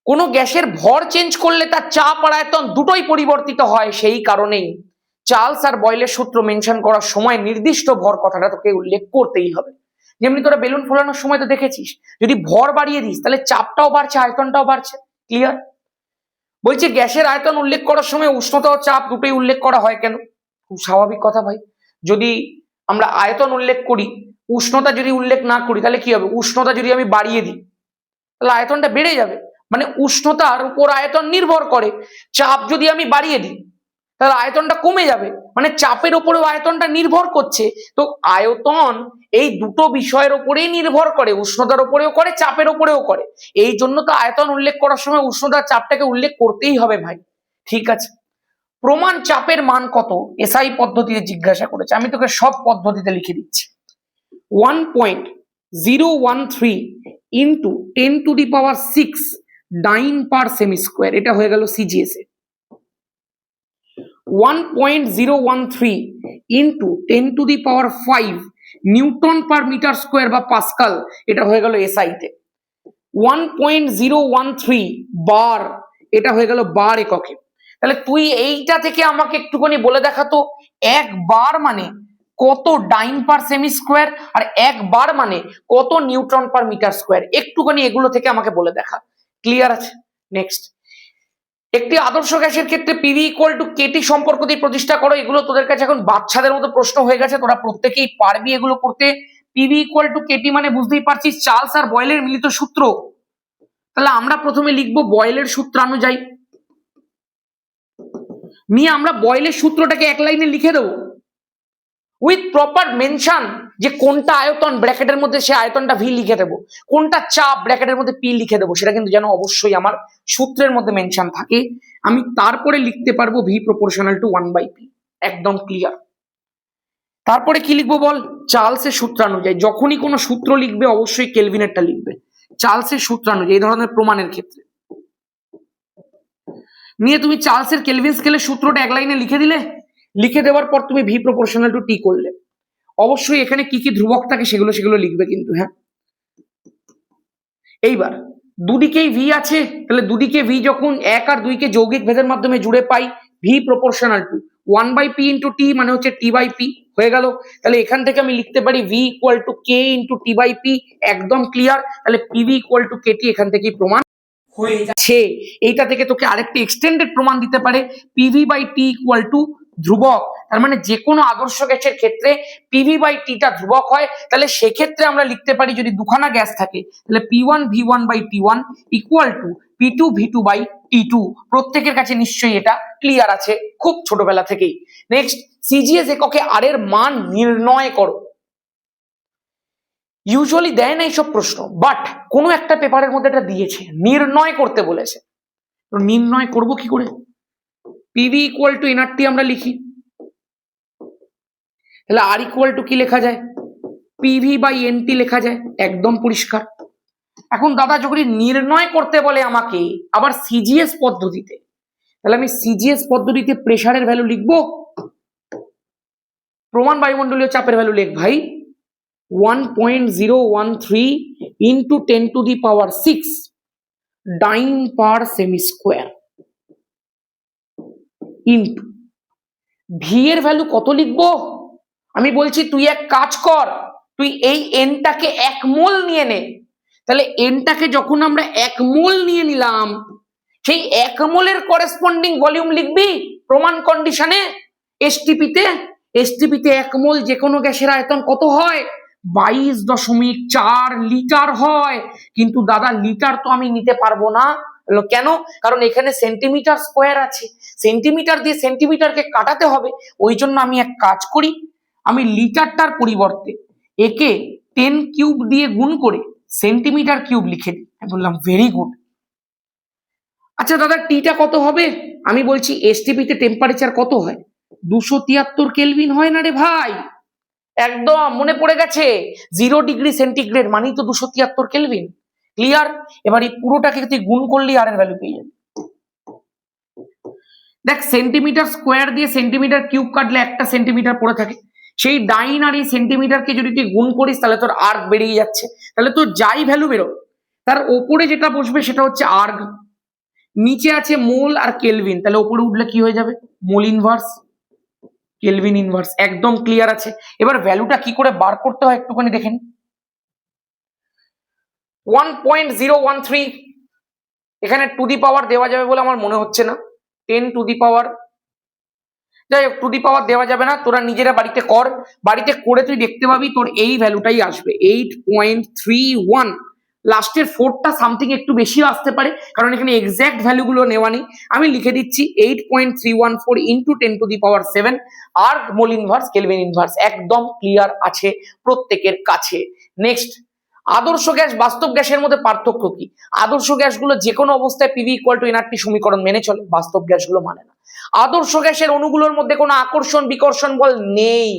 কোনো গ্যাসের ভর চেঞ্জ করলে তার চাপ আর আয়তন দুটোই পরিবর্তিত হয়। সেই কারণেই চার্লস আর বয়েলের সূত্র মেনশন করার সময় নির্দিষ্ট ভর কথাটা তোকে উল্লেখ করতেই হবে। যেমনি তোরা বেলুন ফোলানোর সময় তো দেখেছিস, যদি ভর বাড়িয়ে দিস তাহলে চাপটাও বাড়ছে, আয়তনটাও বাড়ছে। ক্লিয়ার? বলছে গ্যাসের আয়তন উল্লেখ করার সময় উষ্ণতা ও চাপ দুটোই উল্লেখ করা হয় কেন? খুব স্বাভাবিক কথা ভাই। যদি আমরা আয়তন উল্লেখ করি, উষ্ণতা যদি উল্লেখ না করি তাহলে কি হবে? উষ্ণতা যদি আমি বাড়িয়ে দিই তাহলে আয়তনটা বেড়ে যাবে, মানে উষ্ণতার উপর আয়তন নির্ভর করে। চাপ যদি আমি বাড়িয়ে দিই তাহলে আয়তনটা কমে যাবে, মানে চাপের উপরেও আয়তনটা নির্ভর করছে। তো আয়তন এই দুটো বিষয়ের উপরেই নির্ভর করে, উষ্ণতার উপরেও করে, চাপের উপরেও করে। এই জন্য তো আয়তন উল্লেখ করার সময় উষ্ণতা চাপটাকে উল্লেখ করতেই হবে ভাই। ঠিক আছে। প্রমাণ চাপের মান কত এসআই পদ্ধতিতে জিজ্ঞাসা করেছে, আমি তোকে সব পদ্ধতিতে লিখে দিচ্ছি। 1.013 ইন্টু 10⁶ ডাইন পার সেমি স্কোয়ার, এটা হয়ে গেল সিজিএস এ। 1.013 into 10⁵ newton per metre square বা পাস্কাল, এটা হয়ে গেল এসআই তে। 1.013 বার, এটা হয়ে গেল বার এককে। তাহলে তুই এইটা থেকে আমাকে একটুখানি বলে দেখাতো 1 বার মানে কত ডাইন পার সেমি স্কোয়ার, আর 1 বার মানে কত নিউটন পার মিটার স্কোয়ার। একটুখানি এগুলো থেকে আমাকে বলে দেখা। ক্লিয়ার আছে? নেক্সট, একটি আদর্শ গ্যাসের ক্ষেত্রে পিভি ইকুয়াল টু কেটি সম্পর্ক দিয়ে প্রতিষ্ঠা করো। এগুলো তোদের কাছে এখন বাচ্চাদের মতো প্রশ্ন হয়ে গেছে, তোরা প্রত্যেকেই পারবি এগুলো করতে। পিভি ইকুয়াল টু কেটি মানে বুঝতেই পারছিস চার্লস আর বয়েলের মিলিত সূত্র। তাহলে আমরা প্রথমে লিখবো বয়েলের সূত্রানুযায়ী। নিয়ে আমরা বয়েলের সূত্রটাকে এক লাইনে লিখে দেবো উইথ প্রপার মেনশন, যে কোনটা আয়তন ব্র্যাকেটের মধ্যে সে আয়তনটা ভি লিখে দেবো, কোনটা চাপ ব্র্যাকেটের মধ্যে পি লিখে দেবো, সেটা কিন্তু যেন অবশ্যই আমার সূত্রের মধ্যে মেনশন থাকে। আমি তারপরে লিখতে পারবো ভি প্রপোর্শনাল টু 1/p। একদম ক্লিয়ার? তারপরে কি লিখবো বল? চার্লসের সূত্রানুযায়ী। যখনই কোনো সূত্র লিখবে অবশ্যই কেলভিনেরটা লিখবে। চার্লসের সূত্রানুযায়ী এই ধরনের প্রমাণের ক্ষেত্রে নিয়ে তুমি চার্লসের কেলভিন স্কেলের সূত্রটা এক লাইনে লিখে দিলে, লিখে দেওয়ার পর তুমি ভি প্রপোর্শনাল টু টি করলে। অবশ্যই এখানে কি কি ধ্রুবক থাকে সেগুলো লিখবে কিন্তু। হ্যাঁ, এইবার দুদিকেই ভি আছে, তাহলে দুদিকে ভি যখন 1 আর 2 কে যৌগিক ভেদের মাধ্যমে জুড়ে পাই, V proportional to 1/p into T মানে হচ্ছে টি/পি হয়ে গেল। তাহলে এখান থেকে আমি লিখতে পারি V equal to K into টি/পি। একদম ক্লিয়ার? তাহলে পিভি ইকুয়াল টু কেটি এখান থেকেই প্রমাণ হয়ে যাচ্ছে। এইটা থেকে তোকে আরেকটি এক্সটেন্ডেড প্রমাণ দিতে পারে, PV by T equal to ধ্রুবক। তার মানে যে কোনো আদর্শ গ্যাসের ক্ষেত্রে পিভি বাই টিটা ধ্রুবক হয়। তাহলে সেক্ষেত্রে আমরা লিখতে পারি, যদি দুখানা গ্যাস থাকে তাহলে P1 V1 by T1 equal to P2 V2 by T2। প্রত্যেকের কাছে নিশ্চয়ই এটা ক্লিয়ার আছে খুব ছোটবেলা থেকেই। নেক্সট, সিজিএস এককে আর এর মান নির্ণয় করো। ইউজুয়ালি দেয় না এইসব প্রশ্ন, বাট কোনো একটা পেপারের মধ্যে এটা দিয়েছে, নির্ণয় করতে বলেছে। তো নির্ণয় করব কি করে? পিভি ইকুয়াল টু এনআরটি আমরা লিখি, তাহলে আর ইকুয়াল টু কি লেখা যায়? পিভি বাই এনটি লেখা যায়, একদম পরিষ্কার। এখন দাদা যখন নির্ণয় করতে বলে আমাকে আবার সিজিএস পদ্ধতিতে, তাহলে আমি সিজিএস পদ্ধতিতে প্রেসারের ভ্যালু লিখবো, প্রমাণ বায়ুমণ্ডলীয় চাপের ভ্যালু লিখ ভাই 1.013 ইন্টু 10⁶ ডাইন পার সেমি স্কোয়ার ইন্টু ভি এর ভ্যালু কত লিখবো? আমি বলছি তুই এক কাজ কর, তুই এই এনটাকে 1 মোল নিয়ে নে। তাহলে এনটাকে যখন আমরা 1 মোল নিয়ে নিলাম, সেই 1 মোলের করেসপন্ডিং ভলিউম লিখবি প্রমাণ কন্ডিশনে এসটিপিতে। এসটিপিতে 1 মোল যে কোনো গ্যাসের আয়তন কত হয়? 22.4 লিটার হয়। কিন্তু দাদা লিটার তো আমি নিতে পারবো না। কেন? কারণ এখানে সেন্টিমিটার স্কোয়ার আছে, সেন্টিমিটার দিয়ে সেন্টিমিটারকে কাটাতে হবে। ওই জন্য আমি এক কাজ করি, আমি লিটারটার পরিবর্তে একে 10 কিউব দিয়ে গুণ করে সেন্টিমিটার কিউব লিখে দিই। আমি বললাম ভেরি গুড। আচ্ছা দাদা টিটা কত হবে? আমি বলছি এসটিপিতে টেম্পারেচার কত হয়? 273 কেলভিন হয় না রে ভাই? একদম মনে পড়ে গেছে, 0 ডিগ্রি সেন্টিগ্রেড মানেই তো 273 কেলভিন। ক্লিয়ার? এবার এই পুরোটাকে তুই গুণ করলি আর এর ভ্যালু পেয়ে যাবি। দেখ সেন্টিমিটার স্কোয়ার দিয়ে সেন্টিমিটার কিউব কাটলে একটা সেন্টিমিটার পড়ে থাকে, সেই ডাইন আর এই সেন্টিমিটারকে যদি তুই গুণ করিস তাহলে তোর আর্গ বেরিয়ে যাচ্ছে। তাহলে তোর যাই ভ্যালু বেরো তার ওপরে যেটা বসবে সেটা হচ্ছে আর্গ, নিচে আছে মোল আর কেলভিন, তাহলে ওপরে উঠলে কি হয়ে যাবে? Mole inverse, kelvin inverse. একদম ক্লিয়ার আছে। এবার ভ্যালুটা কি করে বার করতে হয় একটুখানি দেখেন। 1.013 এখানে টু দি পাওয়ার দেওয়া যাবে বলে আমার মনে হচ্ছে না, 10 টু দি পাওয়ার, যাই হোক টু দি পাওয়ার দেওয়া যাবে না, তোরা নিজেরা বাড়িতে কর, বাড়িতে করে তুই দেখতে পাবি তোর এই ভ্যালুটাই আসবে 8.31। লাস্টের 4টা সামথিং একটু বেশি আসতে পারে কারণ এখানে এক্সাক্ট ভ্যালুগুলো নেওয়া নেই। আমি লিখে দিচ্ছি 8.314 ইন্টু 10⁷ আর মোল ইনভার্স কেলভিন ইনভার্স। একদম ক্লিয়ার আছে প্রত্যেকের কাছে। নেক্সট, আদর্শ গ্যাস বাস্তব গ্যাসের মধ্যে পার্থক্য কি? আদর্শ গ্যাসগুলো যে কোনো অবস্থায় পিভি ইকুয়াল টু এনআরটি সমীকরণ মেনে চলে, বাস্তব গ্যাসগুলো মানে না। আদর্শ গ্যাসের অণুগুলোর মধ্যে কোনো আকর্ষণ বিকর্ষণ বল নেই,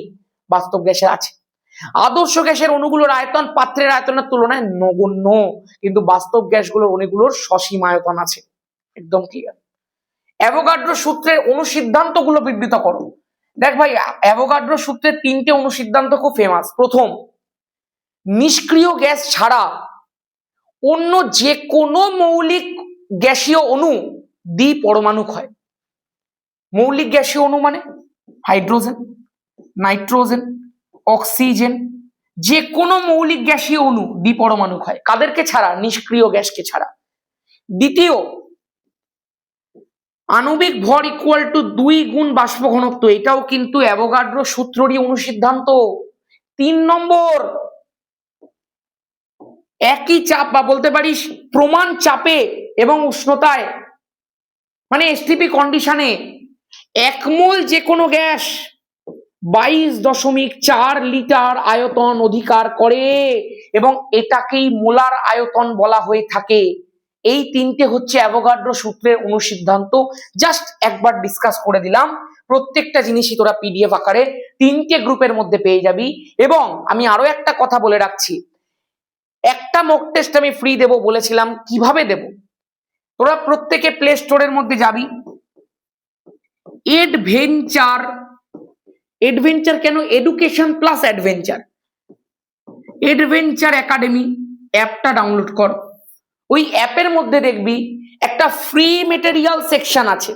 বাস্তব গ্যাসের আছে। আদর্শ গ্যাসের অণুগুলোর আয়তন পাত্রের আয়তনের তুলনায় নগণ্য, কিন্তু বাস্তব গ্যাসগুলোর অণুগুলোর সসীম আয়তন আছে। একদম ক্লিয়ার। অ্যাভোগাড্রো সূত্রের অনুসিদ্ধান্তগুলো বিবৃত করো। দেখ ভাই অ্যাভোগাড্রো সূত্রের 3টে অনুসিদ্ধান্ত খুব ফেমাস। প্রথম, নিষ্ক্রিয় গ্যাস ছাড়া অন্য যে কোনো মৌলিক গ্যাসীয় অণু দ্বিপরমাণুক হয়। মৌলিক গ্যাসীয় অণু মানে হাইড্রোজেন, নাইট্রোজেন, অক্সিজেন, যে কোনো মৌলিক গ্যাসীয় অণু দ্বিপরমাণুক হয়। কাদেরকে ছাড়া? নিষ্ক্রিয় গ্যাসকে ছাড়া। দ্বিতীয়, আণবিক ভর ইকুয়াল টু 2 গুণ বাষ্প ঘনত্ব, এটাও কিন্তু অ্যাভোগাড্রো সূত্ররই অনুসিদ্ধান্ত। 3 নম্বর, একই চাপ বা বলতে পারিস প্রমাণ চাপে এবং উষ্ণতায় মানে এসটিপি কন্ডিশনে 1 মোল যে কোনো গ্যাস 22.4 লিটার আয়তন অধিকার করে এবং এটাকেই মোলার আয়তন বলা হয়ে থাকে। এই 3টে হচ্ছে অ্যাভোগাড্রো সূত্রের অনুসিদ্ধান্ত। জাস্ট একবার ডিসকাস করে দিলাম, প্রত্যেকটা জিনিসই তোরা পিডিএফ আকারে 3টে গ্রুপের মধ্যে পেয়ে যাবি। এবং আমি আরো একটা কথা বলে রাখছি, একটা মক টেস্ট আমি ফ্রি দেব বলেছিলাম, কিভাবে দেব? তোরা প্রত্যেকে প্লে স্টোরের মধ্যে যাবি, এডভেঞ্চার, এডভেঞ্চার কেন, education plus adventure, adventure academy অ্যাপটা ডাউনলোড কর। ওই অ্যাপের মধ্যে দেখবি একটা ফ্রি মেটেরিয়াল সেকশন আছে।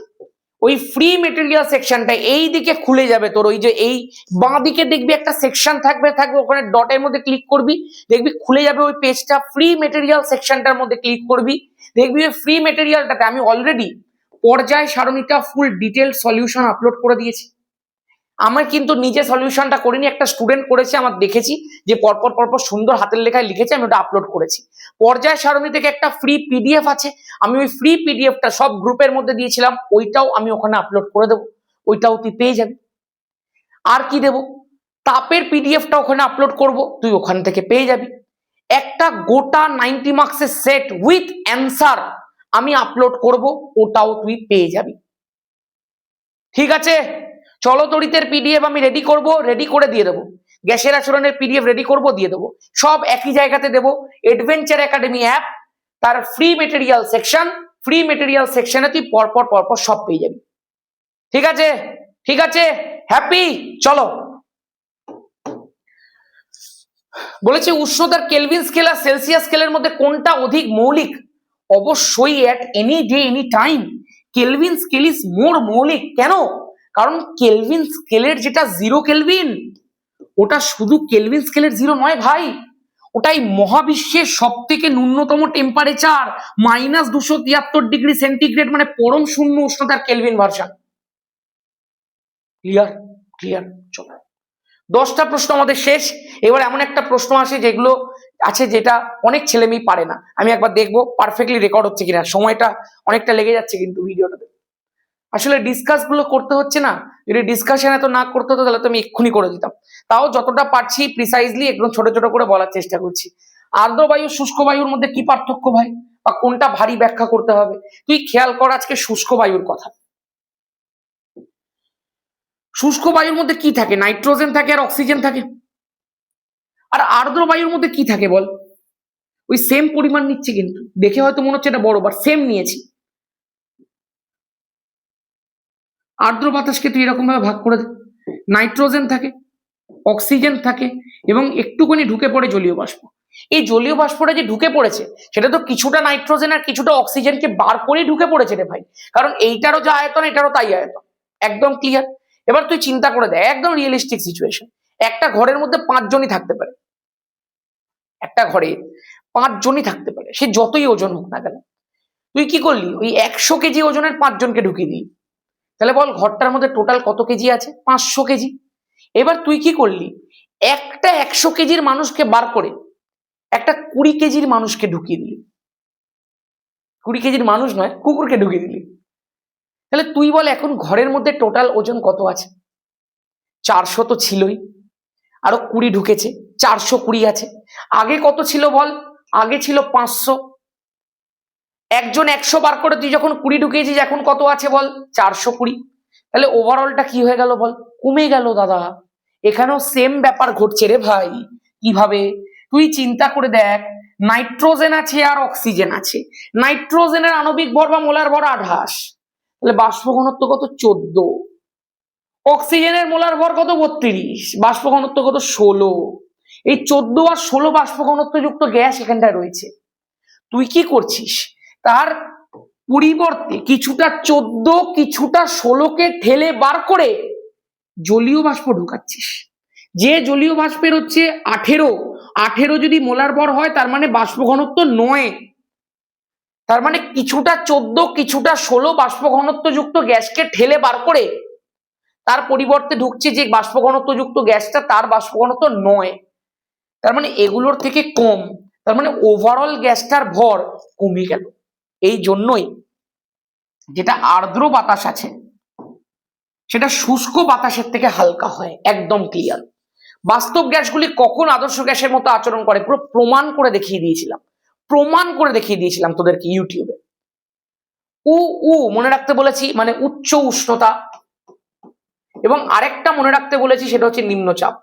ওই ফ্রি মেটেরিয়াল সেকশনটা এই দিকে খুলে যাবে তোর, ওই যে এই বাঁ দিকে দেখবি একটা সেকশন থাকবে, ওখানে ডটের মধ্যে ক্লিক করবি, দেখবি খুলে যাবে ওই পেজটা। ফ্রি মেটেরিয়াল সেকশনটার মধ্যে ক্লিক করবি, দেখবি ওই ফ্রি মেটেরিয়ালটাতে আমি অলরেডি পর্যায় সারণীটা ফুল ডিটেল সলিউশন আপলোড করে দিয়েছি। আমার কিন্তু নিজে সলিউশনটা করিনি, একটা স্টুডেন্ট করেছে, আমার দেখেছি যে পরপর পরপর সুন্দর হাতের লেখায় লিখেছে, আমি ওটা আপলোড করেছি। পর্যায় সারণী থেকে একটা ফ্রি পিডিএফ আছে, আমি ওই ফ্রি পিডিএফটা সব গ্রুপের মধ্যে দিয়েছিলাম, ওইটাও আমি ওখানে আপলোড করে দেবো, ওইটাও তুই পেয়ে যাবি। আর কি দেব, তাপের পিডিএফটা ওখানে আপলোড করব, তুই ওখান থেকে পেয়ে যাবি। একটা গোটা 90 মার্কসের সেট উইথ অ্যান্সার আমি আপলোড করব, ওটাও তুই পেয়ে যাবি। ঠিক আছে, চলো তড়িতের পিডিএফ আমি রেডি করব, রেডি করে দিয়ে দেবো। গ্যাসের আচরণের পিডিএফ রেডি করব, দিয়ে দেবো। সব একই জায়গাতে দেবো, অ্যাডভেঞ্চার একাডেমি অ্যাপ, তার free material section, free material সেকশনে তুই পরপর পরপর সব পেয়ে যাবি। ঠিক আছে, ঠিক আছে, হ্যাপি। চলো, বলেছে উষ্ণতার কেলভিন স্কেল আর সেলসিয়াস স্কেলের মধ্যে কোনটা অধিক মৌলিক? অবশ্যই at any day any time kelvin scale is more মৌলিক। কেন? কারণ কেলভিন স্কেলের যেটা 0 কেলভিন, ওটা শুধু কেলভিন স্কেলের 0 নয় ভাই, ওটাই মহাবিশ্বের সব থেকে ন্যূনতম টেম্পারেচার -273 ডিগ্রি সেন্টিগ্রেড, মানে পরম শূন্য উষ্ণতার কেলভিন ভার্সন। ক্লিয়ার? ক্লিয়ার। চলো, 10টা প্রশ্ন আমাদের শেষ। এবার এমন একটা প্রশ্ন আসে যেগুলো আছে যেটা অনেক ছেলে মেয়ে পারে না। আমি একবার দেখবো পারফেক্টলি রেকর্ড হচ্ছে কিনা। সময়টা অনেকটা লেগে যাচ্ছে কিন্তু ভিডিওটাতে, আসলে ডিসকাস গুলো করতে হচ্ছে না। যদি ডিসকাশন এত না করতে হতো তাহলে তো আমি এক্ষুনি করে দিতাম। তাও যতটা পারছি প্রিসাইজলি একদম ছোট ছোট করে বলার চেষ্টা করছি। আর্দ্র বায়ু শুষ্ক বায়ুর মধ্যে কি পার্থক্য ভাই, বা কোনটা ভারী ব্যাখ্যা করতে হবে? তুই খেয়াল কর আজকে শুষ্ক বায়ুর কথা। শুষ্ক বায়ুর মধ্যে কি থাকে? নাইট্রোজেন থাকে আর অক্সিজেন থাকে। আর আর্দ্র বায়ুর মধ্যে কি থাকে বল? ওই সেম পরিমাণ নিচ্ছে, কিন্তু দেখে হয়তো মনে হচ্ছে এটা বড়, বাট সেম নিয়েছি। আর্দ্র বাতাসকে তুই এরকম ভাবে ভাগ করে দে, নাইট্রোজেন থাকে, অক্সিজেন থাকে, এবং একটুখানি ঢুকে পড়ে জলীয় বাষ্প। এই জলীয় বাষ্পটা যে ঢুকে পড়েছে সেটা তো কিছুটা নাইট্রোজেন আর কিছুটা অক্সিজেনকে বার করে ঢুকে পড়েছে রে ভাই, কারণ এইটারও যা আয়তন এটারও তাই আয়তন। একদম ক্লিয়ার? এবার তুই চিন্তা করে দেখ, একদম রিয়েলিস্টিক সিচুয়েশন। একটা ঘরের মধ্যে 5 জনই থাকতে পারে, একটা ঘরে 5 জনই থাকতে পারে, সে যতই ওজন হোক না কেন। তুই কি করলি? ওই 100 কেজি ওজনের 5 জনকে ঢুকিয়ে দিলি। তাহলে বল ঘরটার মধ্যে টোটাল কত কেজি আছে? 500 কেজি। এবার তুই কি করলি? একটা 100 কেজির মানুষকে বার করে একটা 20 কেজির মানুষকে ঢুকিয়ে দিলি। 20 কেজির মানুষ নয়, কুকুরকে ঢুকিয়ে দিলি। তাহলে তুই বল এখন ঘরের মধ্যে টোটাল ওজন কত আছে? 400 তো ছিলই, আরো 20 ঢুকেছে, 420 আছে। আগে কত ছিল বল? আগে ছিল 500। একজন 100 বার করে তুই যখন 20 ঢুকিয়েছিস, এখন কত আছে বল? 420। তাহলে ওভারঅলটা কি হয়ে গেল বল? কমে গেল দাদা। এখানেও সেম ব্যাপার ঘটছে রে ভাই। কিভাবে? তুই চিন্তা করে দেখ, নাইট্রোজেন আছে আর অক্সিজেন আছে। নাইট্রোজেনের আণবিক ভর বা মোলার ভর 28, তাহলে বাষ্প ঘনত্ব কত? 14। অক্সিজেনের মোলার ভর কত? 32, বাষ্প ঘনত্ব কত? 16। এই 14 আর 16 বাষ্প ঘনত্ব যুক্ত গ্যাস এখানটায় রয়েছে। তুই কি করছিস? তার পরিবর্তে কিছুটা 14 কিছুটা 16কে ঠেলে বার করে জলীয় বাষ্প ঢুকাচ্ছিস। যে জলীয় বাষ্পের হচ্ছে 18 যদি মোলার ভর হয়, তার মানে বাষ্প ঘনত্ব 9। তার মানে কিছুটা 14 কিছুটা 16 বাষ্প ঘনত্ব যুক্ত গ্যাসকে ঠেলে বার করে তার পরিবর্তে ঢুকছে যে বাষ্প ঘনত্ব যুক্ত গ্যাসটা, তার বাষ্প ঘনত্ব 9। তার মানে এগুলোর থেকে কম। তার মানে ওভারঅল গ্যাসটার ভর কমে গেল। এই জন্যই যেটা আর্দ্র বাতাস আছে সেটা শুষ্ক বাতাসের থেকে হালকা হয়। একদম ক্লিয়ার। বাস্তব গ্যাসগুলি কখন আদর্শ গ্যাসের মতো আচরণ করে পুরো প্রমাণ করে দেখিয়ে দিয়েছিলাম তোদেরকে ইউটিউবে। মনে রাখতে বলেছি, মানে উচ্চ উষ্ণতা, এবং আরেকটা মনে রাখতে বলেছি সেটা হচ্ছে নিম্নচাপ।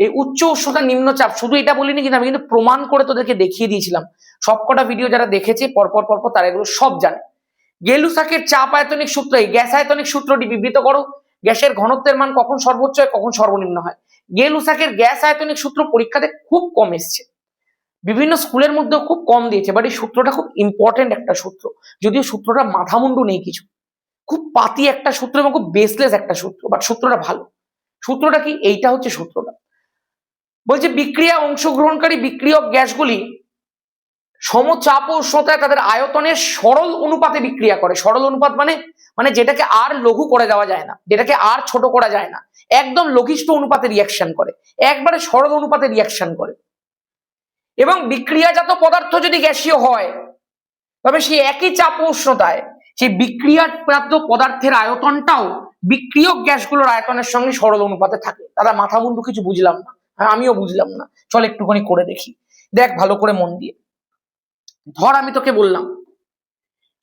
এই উচ্চ উষ্ণতা নিম্নচাপ শুধু এটা বলিনি, কিন্তু আমি কিন্তু প্রমাণ করে তোদেরকে দেখিয়ে দিয়েছিলাম। সবকটা ভিডিও যারা দেখেছে পরপর তারা এগুলো সব জানে। গেলুসাকের চাপ আয়তনিক সূত্র, এই গ্যাস আয়তনিক সূত্রটি বিবৃত করো। গ্যাসের ঘনত্বের মান কখন সর্বোচ্চ হয় কখন সর্বনিম্ন হয়। গেলুসাকের গ্যাস আয়তনিক সূত্র পরীক্ষাতে খুব কম এসছে, বিভিন্ন স্কুলের মধ্যেও খুব কম দিয়েছে, বাট এই সূত্রটা খুব ইম্পর্টেন্ট একটা সূত্র। যদিও সূত্রটা মাথামুন্ডু নেই কিছু, খুব পাতি একটা সূত্র এবং খুব বেসলেস একটা সূত্র, বাট সূত্রটা ভালো। সূত্রটা কি? এইটা হচ্ছে সূত্রটা। বলছে বিক্রিয়া অংশগ্রহণকারী বিক্রিয়ক গ্যাসগুলি সমচাপ ও উষ্ণতায় তাদের আয়তনের সরল অনুপাতে বিক্রিয়া করে। সরল অনুপাত মানে যেটাকে আর লঘু করে দেওয়া যায় না, যেটাকে আর ছোট করা যায় না, একদম লঘিষ্ঠ অনুপাতে রিয়াকশন করে, একবারে সরল অনুপাতে রিয়াকশন করে। এবং বিক্রিয়াজাত পদার্থ যদি গ্যাসীয় হয়, তবে সেই একই চাপ ও উষ্ণতায় সেই বিক্রিয়াপ্রাপ্ত পদার্থের আয়তনটাও বিক্রিয়ক গ্যাসগুলোর আয়তনের সঙ্গে সরল অনুপাতে থাকে। দাদা মাথা মুন্ডু কিছু বুঝলাম না, আমিও বুঝলাম না, চল একটুখানি করে দেখি। দেখ ভালো করে মন দিয়ে। ধর আমি তোকে বললাম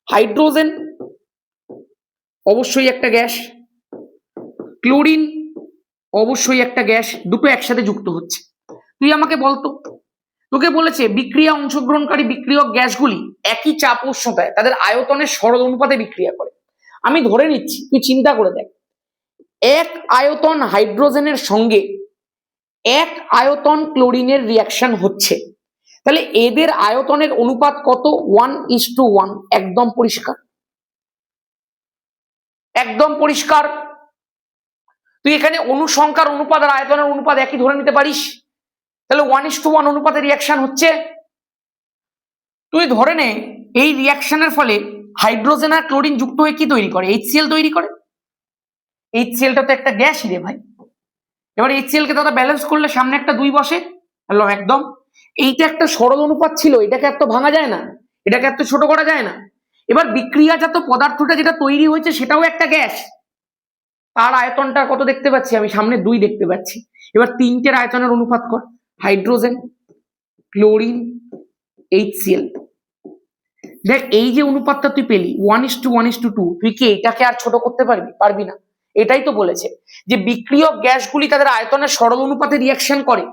হাইড্রোজেন অবশ্যই একটা গ্যাস, ক্লোরিন অবশ্যই একটা গ্যাস, দুটো একসাথে যুক্ত হচ্ছে। তুই আমাকে বলতো, তোকে বলেছে বিক্রিয়া অংশগ্রহণকারী বিক্রিয়ক গ্যাসগুলি একই চাপ উষ্ণতায় তাদের আয়তনের সরল অনুপাতে বিক্রিয়া করে। আমি ধরে নিচ্ছি, তুই চিন্তা করে দেখ, এক আয়তন হাইড্রোজেনের সঙ্গে এক আয়তন ক্লোরিনের রিয়াকশন হচ্ছে, তাহলে এদের আয়তনের অনুপাত কত? 1:1। একদম পরিষ্কার, একদম পরিষ্কার। তুই এখানে অনুসংখ্যার অনুপাত আর আয়তনের অনুপাত একই ধরে নিতে পারিস, তাহলে 1:1 অনুপাতে রিয়াকশন হচ্ছে। তুই ধরে নে এই রিয়াকশনের ফলে হাইড্রোজেন আর ক্লোরিন যুক্ত হয়ে কি তৈরি করে? HCl তৈরি করে। HClটা তো একটা গ্যাসই রে ভাই। এবার HCl কে দাদা ব্যালেন্স করলে সামনে একটা 2 বসে, একদম। এইটা একটা সরল অনুপাত ছিল, এটাকে এত ভাঙা যায় না, এটাকে এত ছোট করা যায় না। এবার বিক্রিয়াজাত পদার্থটা যেটা তৈরি হয়েছে সেটাও একটা গ্যাস, তার আয়তনটা কত দেখতে পাচ্ছি আমি? সামনে 2 দেখতে পাচ্ছি। এবার তিনটের আয়তনের অনুপাত কর, হাইড্রোজেন, ক্লোরিন, HCl। দেখ এই যে অনুপাতটা তুই পেলি 1:1:2, তুই কি এটাকে আর ছোট করতে পারবি? পারবি না। এটাই তো বলেছে যে বিক্রিয়ক গ্যাসগুলি তাদের আয়তনের সরল অনুপাতে রিয়াকশন করে,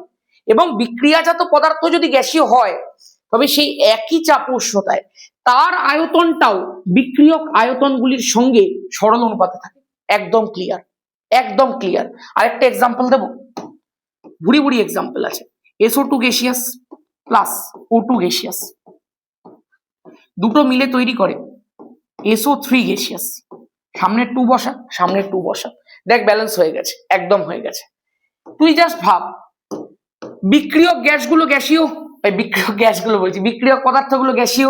এবং বিক্রিয়াজাত পদার্থ যদি গ্যাসীয় হয় তবে সেই একই চাপ উষ্ণতায় তার আয়তনটাও বিক্রিয়ক আয়তনগুলির সঙ্গে সরল অনুপাতে থাকে। একদম ক্লিয়ার, একদম ক্লিয়ার। আরেকটা এক্সাম্পল দেবো, ভুড়ি ভুড়ি এক্সাম্পল আছে। SO2 gaseous plus O2 gaseous, দুটো মিলে তৈরি করে SO3 গ্যাসিয়াস। সামনে 2 বসা, সামনে 2 বসা, দেখ ব্যালেন্স হয়ে গেছে, একদম হয়ে গেছে। তুই জাস্ট ভাব, বিক্রিয়ক গ্যাসগুলো গ্যাসীয়, বিক্রিয়ক গ্যাসগুলো বলছি, বিক্রিয়ক পদার্থগুলো গ্যাসীয়,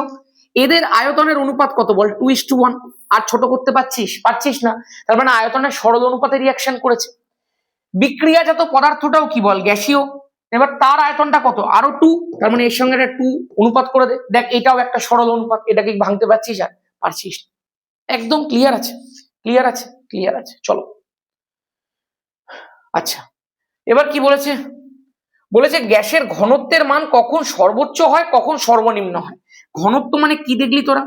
এদের আয়তনের অনুপাত কত বল? 2:1। আর ছোট করতে পারছিস? পারছিস না। তার মানে আয়তনের সরল অনুপাতে রিয়াকশন করেছে। বিক্রিয়াজাত পদার্থটাও কি বল? গ্যাসীয়। এবার তার আয়তনটা কত? আরো 2, তার মানে এর সঙ্গে একটা 2 অনুপাত করে দে। দেখ এটাও একটা সরল অনুপাত, এটাকে ভাঙতে পারছিস? আর পারছিস না। একদম ক্লিয়ার আছে, ক্লিয়ার আছে, ক্লিয়ার আছে। চলো, আচ্ছা এবার কি বলেছে? বলেছে গ্যাসের ঘনত্বের মান কখন সর্বোচ্চ হয়, কখন সর্বনিম্ন হয়। ঘনত্ব মানে কি দেখলি তোরা?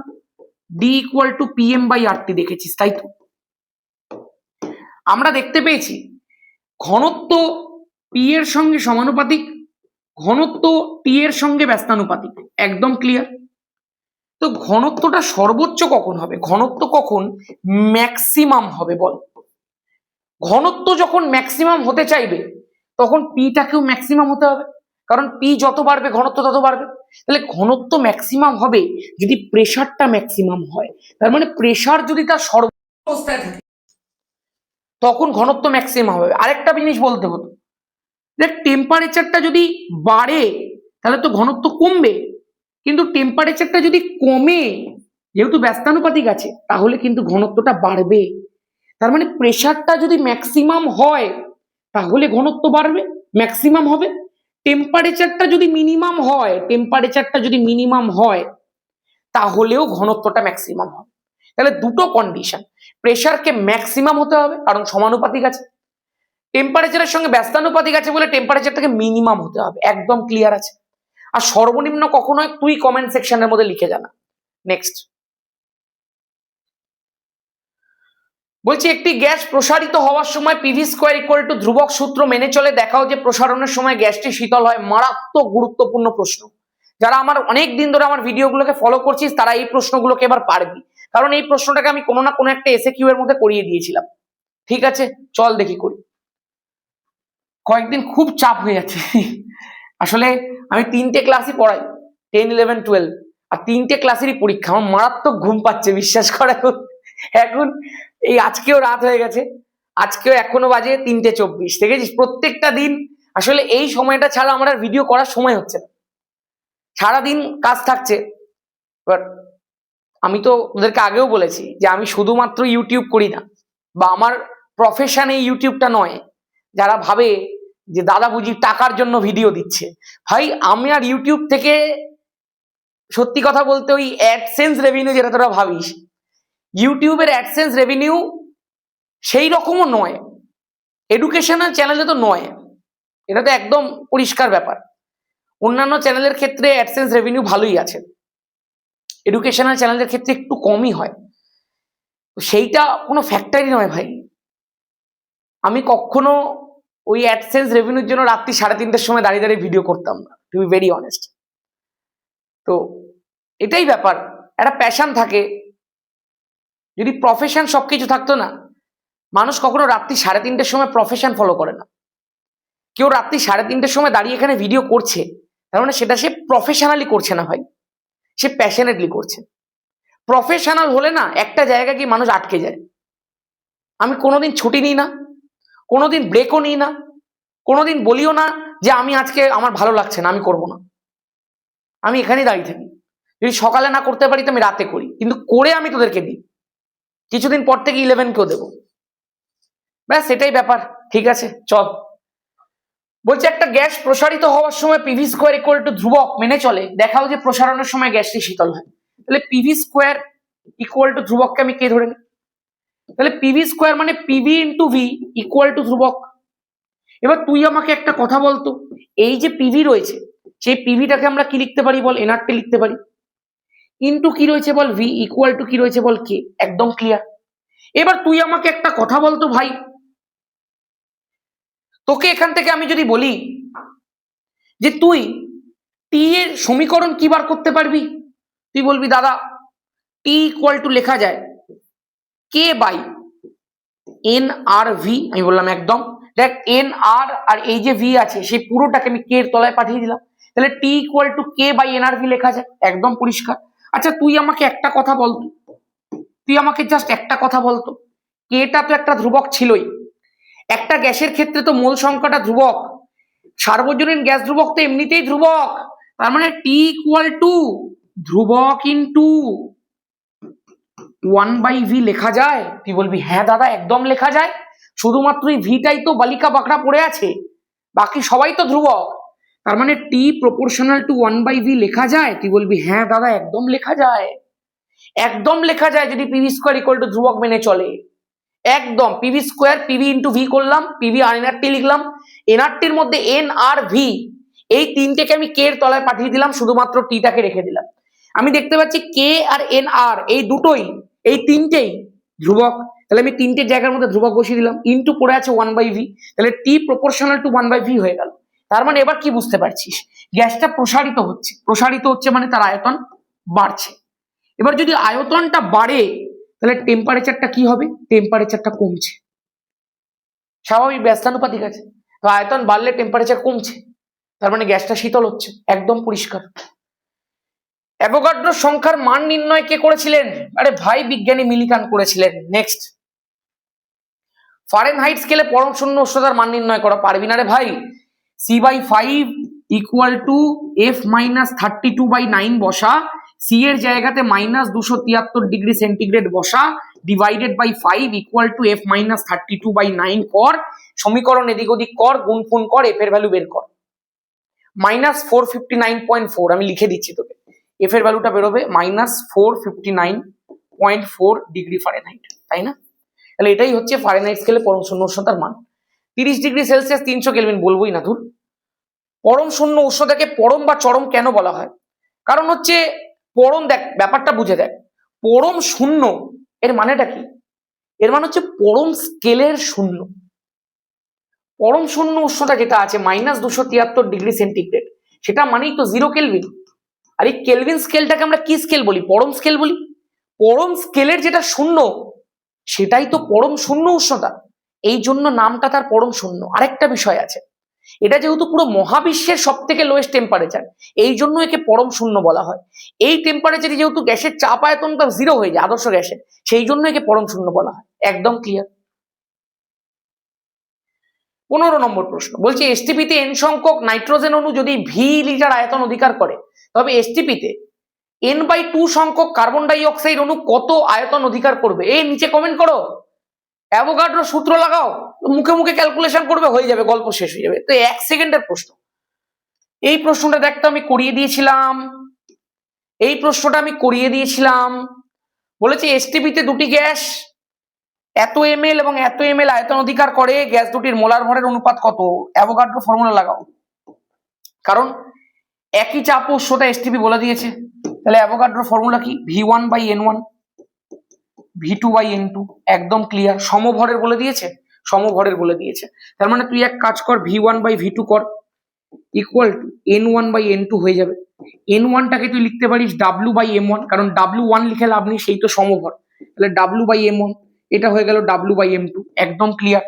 D=PM/RT দেখেছিস, তাই তো? আমরা দেখতে পেয়েছি ঘনত্ব P এর সঙ্গে সমানুপাতিক, ঘনত্ব T এর সঙ্গে ব্যস্তানুপাতিক। একদম ক্লিয়ার। তো ঘনত্বটা সর্বোচ্চ কখন হবে? ঘনত্ব কখন ম্যাক্সিমাম হবে বল? ঘনত্ব যখন ম্যাক্সিমাম হতে চাইবে তখন পিটাকেও ম্যাক্সিমাম হতে হবে, কারণ পি যত বাড়বে ঘনত্ব তত বাড়বে। তাহলে ঘনত্ব ম্যাক্সিমাম হবে যদি প্রেসারটা ম্যাক্সিমাম হয়। তার মানে প্রেসার যদি তার সর্বাবস্থায় থাকে তখন ঘনত্ব ম্যাক্সিমাম হবে। আরেকটা জিনিস বলতে হতো, যে টেম্পারেচারটা যদি বাড়ে তাহলে তো ঘনত্ব কমবে, কিন্তু টেম্পারেচারটা যদি কমে, যেহেতু ব্যস্তানুপাতিক আছে, তাহলে কিন্তু ঘনত্বটা বাড়বে। তার মানে প্রেসারটা যদি ম্যাক্সিমাম হয় তাহলে ঘনত্ব বাড়বে, ম্যাক্সিমাম হবে। টেম্পারেচারটা যদি মিনিমাম হয়, টেম্পারেচারটা যদি মিনিমাম হয় তাহলেও ঘনত্বটা ম্যাক্সিমাম হবে। তাহলে দুটো কন্ডিশন, প্রেসারকে ম্যাক্সিমাম হতে হবে কারণ সমানুপাতিক আছে, টেম্পারেচারের সঙ্গে ব্যস্তানুপাতিক আছে বলে টেম্পারেচারটাকে মিনিমাম হতে হবে। একদম ক্লিয়ার আছে। আর সর্বনিম্ন কখন হয় তুই কমেন্ট সেকশনের মধ্যে লিখে জানা। নেক্সট বলছি একটি গ্যাস প্রসারিত হওয়ার সময় PV² ধ্রুবক সূত্র মেনে চলে দেখাও যে প্রসারণের সময় গ্যাসটি শীতল হয়। মারাত্মক গুরুত্বপূর্ণ প্রশ্ন। যারা আমার অনেক দিন ধরে আমার ভিডিওগুলোকে ফলো করছিস তারা এই প্রশ্নগুলোকে এবার পারবি, কারণ এই প্রশ্নটাকে আমি কোনো না কোনো একটা SAQ এর মধ্যে করিয়ে দিয়েছিলাম। ঠিক আছে, চল দেখি করি। কয়েকদিন খুব চাপ হয়ে যাচ্ছে আসলে আমি 3টে ক্লাসই পড়াই, 10, 11, 12, আর 3টে ক্লাসেরই পরীক্ষা। আমার মারাত্মক ঘুম পাচ্ছে, বিশ্বাস করে। এখন এই আজকেও রাত হয়ে গেছে, আজকেও এখনো বাজে 3:24। দেখেছিস প্রত্যেকটা দিন আসলে এই সময়টা ছাড়া আমার আর ভিডিও করার সময় হচ্ছে না, সারাদিন কাজ থাকছে। বাট আমি তো ওদেরকে আগেও বলেছি যে আমি শুধুমাত্র ইউটিউব করি না, বা আমার প্রফেশন এই ইউটিউবটা নয়। যারা ভাবে যে দাদা বুঝি টাকার জন্য ভিডিও দিচ্ছে, ভাই আমি আর ইউটিউব থেকে সত্যি কথা বলতে ওই অ্যাডসেন্স রেভিনিউ যেটা তোরা ভাবিস, ইউটিউবের অ্যাডসেন্স রেভিনিউ সেই রকমও নয়, এডুকেশনাল চ্যানেলে তো নয়, এটা তো একদম পরিষ্কার ব্যাপার। অন্যান্য চ্যানেলের ক্ষেত্রে অ্যাডসেন্স রেভিনিউ ভালোই আছে, এডুকেশনাল চ্যানেলের ক্ষেত্রে একটু কমই হয়। সেইটা কোনো ফ্যাক্টরই নয় ভাই। আমি কখনো ওই অ্যাডসেন্স রেভিনিউর জন্য রাত্রি 3:30টার সময় দাঁড়িয়ে দাঁড়িয়ে ভিডিও করতাম না, টু বি ভেরি অনেস্ট। তো এটাই ব্যাপার, একটা প্যাশন থাকে। যদি প্রফেশন সবকিছু থাকতো না, মানুষ কখনো রাত্রি 3:30টার সময় প্রফেশন ফলো করে না। কেউ রাত্রি 3:30টার সময় দাঁড়িয়ে এখানে ভিডিও করছে, তার মানে সেটা সে প্রফেশনালি করছে না ভাই, সে প্যাশনেটলি করছে। প্রফেশনাল হলে না একটা জায়গায় গিয়ে মানুষ আটকে যায়। আমি কোনোদিন ছুটি নিই না, কোনোদিন ব্রেকও নিই না, কোনোদিন বলিও না যে আমি আজকে আমার ভালো লাগছে না, আমি করবো না। আমি এখানেই দাঁড়িয়ে থাকি। যদি সকালে না করতে পারি তো আমি রাতে করি, কিন্তু করে আমি তোদেরকে দিই। কিছুদিন পর থেকে 11কেও দেবো, ব্যাস সেটাই ব্যাপার। ঠিক আছে, চল। বলছে একটা গ্যাস প্রসারিত হওয়ার সময় পিভি স্কোয়ার ইকুয়াল টু ধ্রুবক মেনে চলে, দেখাও যে প্রসারণের সময় গ্যাসটি শীতল হয়। তাহলে পিভি স্কোয়ার ইকুয়াল টু ধ্রুবককে আমি কে ধরে নিই? তাহলে পিভি স্কোয়ার মানে PV into V equal to ধ্রুবক। এবার তুই আমাকে একটা কথা বলতো, এই যে পিভি রয়েছে সেই পিভিটাকে আমরা কি লিখতে পারি বল? এনআরটি লিখতে পারি। ইন্টু কি রয়েছে বল? ভি ইকুয়াল টু কি রয়েছে বল? কে। একদম ক্লিয়ার। এবার তুই আমাকে একটা কথা বলতো ভাই, তোকে এখান থেকে আমি যদি বলি যে তুই টি এর সমীকরণ কি বার করতে পারবি, তুই বলবি দাদা টি ইকুয়াল টু লেখা যায় কে বাই এন আর ভি। আমি বললাম একদম। দেখ এন আর আর এই যে ভি আছে সেই পুরোটাকে আমি কে এর তলায় পাঠিয়ে দিলাম, তাহলে T equal to K by N R V লেখা যায়, একদম পরিষ্কার। আচ্ছা তুই আমাকে একটা কথা বলতো, তুই আমাকে জাস্ট একটা কথা বলতো, কেটা তো একটা ধ্রুবক ছিলই, একটা গ্যাসের ক্ষেত্রে তো মোল সংখ্যাটা ধ্রুবক, সার্বজনীন গ্যাস ধ্রুবক তো এমনিতেই ধ্রুবক, তার মানে টি ইকুয়াল টু ধ্রুবক ইন্টু 1/v লেখা যায়। তুই বলবি হ্যাঁ দাদা একদম লেখা যায়, শুধুমাত্র এই ভিটাই তো বালিকা বাঁকড়া পড়ে আছে, বাকি সবাই তো ধ্রুবক, তার মানে টি প্রপোর্শনাল টু 1/v লেখা যায়। তুই বলবি হ্যাঁ দাদা একদম লেখা যায়, একদম লেখা যায় যদি পিভি স্কোয়ার ইকুয়াল টু ধ্রুবক মেনে চলে। একদম PV square PV into V করলাম, পিভি আর এনআরটি লিখলাম, এনআরটির মধ্যে এন আর ভি এই তিনটেকে আমি কে এর তলায় পাঠিয়ে দিলাম, শুধুমাত্র টিটাকে রেখে দিলাম। আমি দেখতে পাচ্ছি কে আর এন আর এই দুটোই এই তিনটেই ধ্রুবক, তাহলে আমি তিনটের জায়গার মধ্যে ধ্রুবক বসিয়ে দিলাম, ইন্টু পড়ে আছে 1/v, তাহলে টি প্রপোর্শনাল টু 1/v হয়ে গেল। তার মানে এবার কি বুঝতে পারছিস, গ্যাসটা প্রসারিত হচ্ছে, প্রসারিত হচ্ছে মানে তার আয়তন বাড়ছে। এবার যদি আয়তনটা বাড়ে তাহলে টেম্পারেচারটা কি হবে? টেম্পারেচারটা কমছে, স্বাভাবিক ব্যস্তানুপাতিক আছে, তো আয়তন বাড়লে টেম্পারেচার কমছে, তার মানে গ্যাসটা শীতল হচ্ছে, একদম পরিষ্কার। অ্যাভোগাড্রো সংখ্যার মান নির্ণয় কে করেছিলেন? আরে ভাই বিজ্ঞানী মিলিকান করেছিলেন। নেক্সট, ফারেনহাইট স্কেলে পরম শূন্য উষ্ণতার মান নির্ণয় করা। পারবি না রে ভাই। C/5 ইকুয়াল টু F-32/9 বসা, সি এর জায়গাতে -273°C বসা, divided by 5 equal to F-32/9 কর, সমীকরণ এদিক ওদিক কর, গুণফুন কর, এফ এর ভ্যালু বের কর। -459.4 আমি লিখে দিচ্ছি তোকে, এফ এর ভ্যালুটা বেরোবে -459.4 ° ফারেনহাইট, তাই না? তাহলে এটাই হচ্ছে ফারেনহাইট স্কেলে পরম শূন্য উষ্ণতার মান। 30°C 300 কেলভিন বলবোই না ধুর। পরম শূন্য উষ্ণতাকে পরম বা চরম কেন বলা হয়? কারণ হচ্ছে পরম, দেখ ব্যাপারটা বুঝে দেখ, পরম শূন্য এর মানেটা কি? এর মানে হচ্ছে পরম স্কেলের শূন্য। পরম শূন্য উষ্ণতা যেটা আছে -273°C, সেটা মানেই তো 0 কেলভিন। আর এই কেলভিন স্কেলটাকে আমরা কি স্কেল বলি? পরম স্কেল বলি। পরম স্কেলের যেটা শূন্য সেটাই তো পরম শূন্য উষ্ণতা, এই জন্য নামটা তার পরম শূন্য। আরেকটা বিষয় আছে, এটা যেহেতু পুরো মহাবিশ্বের সব থেকে লোয়েস্ট টেম্পারেচার, এই জন্য একে পরম শূন্য বলা হয়। এই টেম্পারেচারে যেহেতু গ্যাসের চাপ আয়তনটা 0 হয়ে যায় আদর্শ গ্যাসের, সেই জন্য একে পরম শূন্য বলা হয়। একদম ক্লিয়ার। 15 নম্বর প্রশ্ন বলছে এসটিপিতে এন সংখ্যক নাইট্রোজেন অণু যদি ভি লিটার আয়তন অধিকার করে, তবে এসটিপিতে n/2 সংখ্যক কার্বন ডাই অক্সাইড অণু কত আয়তন অধিকার করবে? এই নিচে কমেন্ট করো, অ্যাভোগাড্রো সূত্র লাগাও, মুখে মুখে ক্যালকুলেশন করবে, হয়ে যাবে, গল্প শেষ হয়ে যাবে। তো 1 সেকেন্ডের প্রশ্ন। এই প্রশ্নটা দেখতে আমি করিয়ে দিয়েছিলাম, এই প্রশ্নটা আমি করিয়ে দিয়েছিলাম। বলেছি এসটিপিতে দুটি গ্যাস এত ml এবং এত ml আয়তন অধিকার করে, গ্যাস দুটির মোলার ভরের অনুপাত কত? অ্যাভোগাড্রো ফর্মুলা লাগাও। কারণ একই চাপ ও উষ্ণতা এসটিপি বলে দিয়েছে, তাহলে অ্যাভোগাড্রোর ফর্মুলা কি? V1/N1 V2/N2, একদম ক্লিয়ার। সমভরের বলে দিয়েছে, সমভরের বলে দিয়েছে, তার মানে তুই এক কাজ কর, V1/V2 কর ইকুয়াল টু N1/N2 হয়ে যাবে। N1টাকে তুই লিখতে পারিস W/M1, কারণ W1 লিখে লাভ নেই, সেই তো সমভর, তাহলে W/M1, এটা হয়ে গেল W/M2, একদম ক্লিয়ার।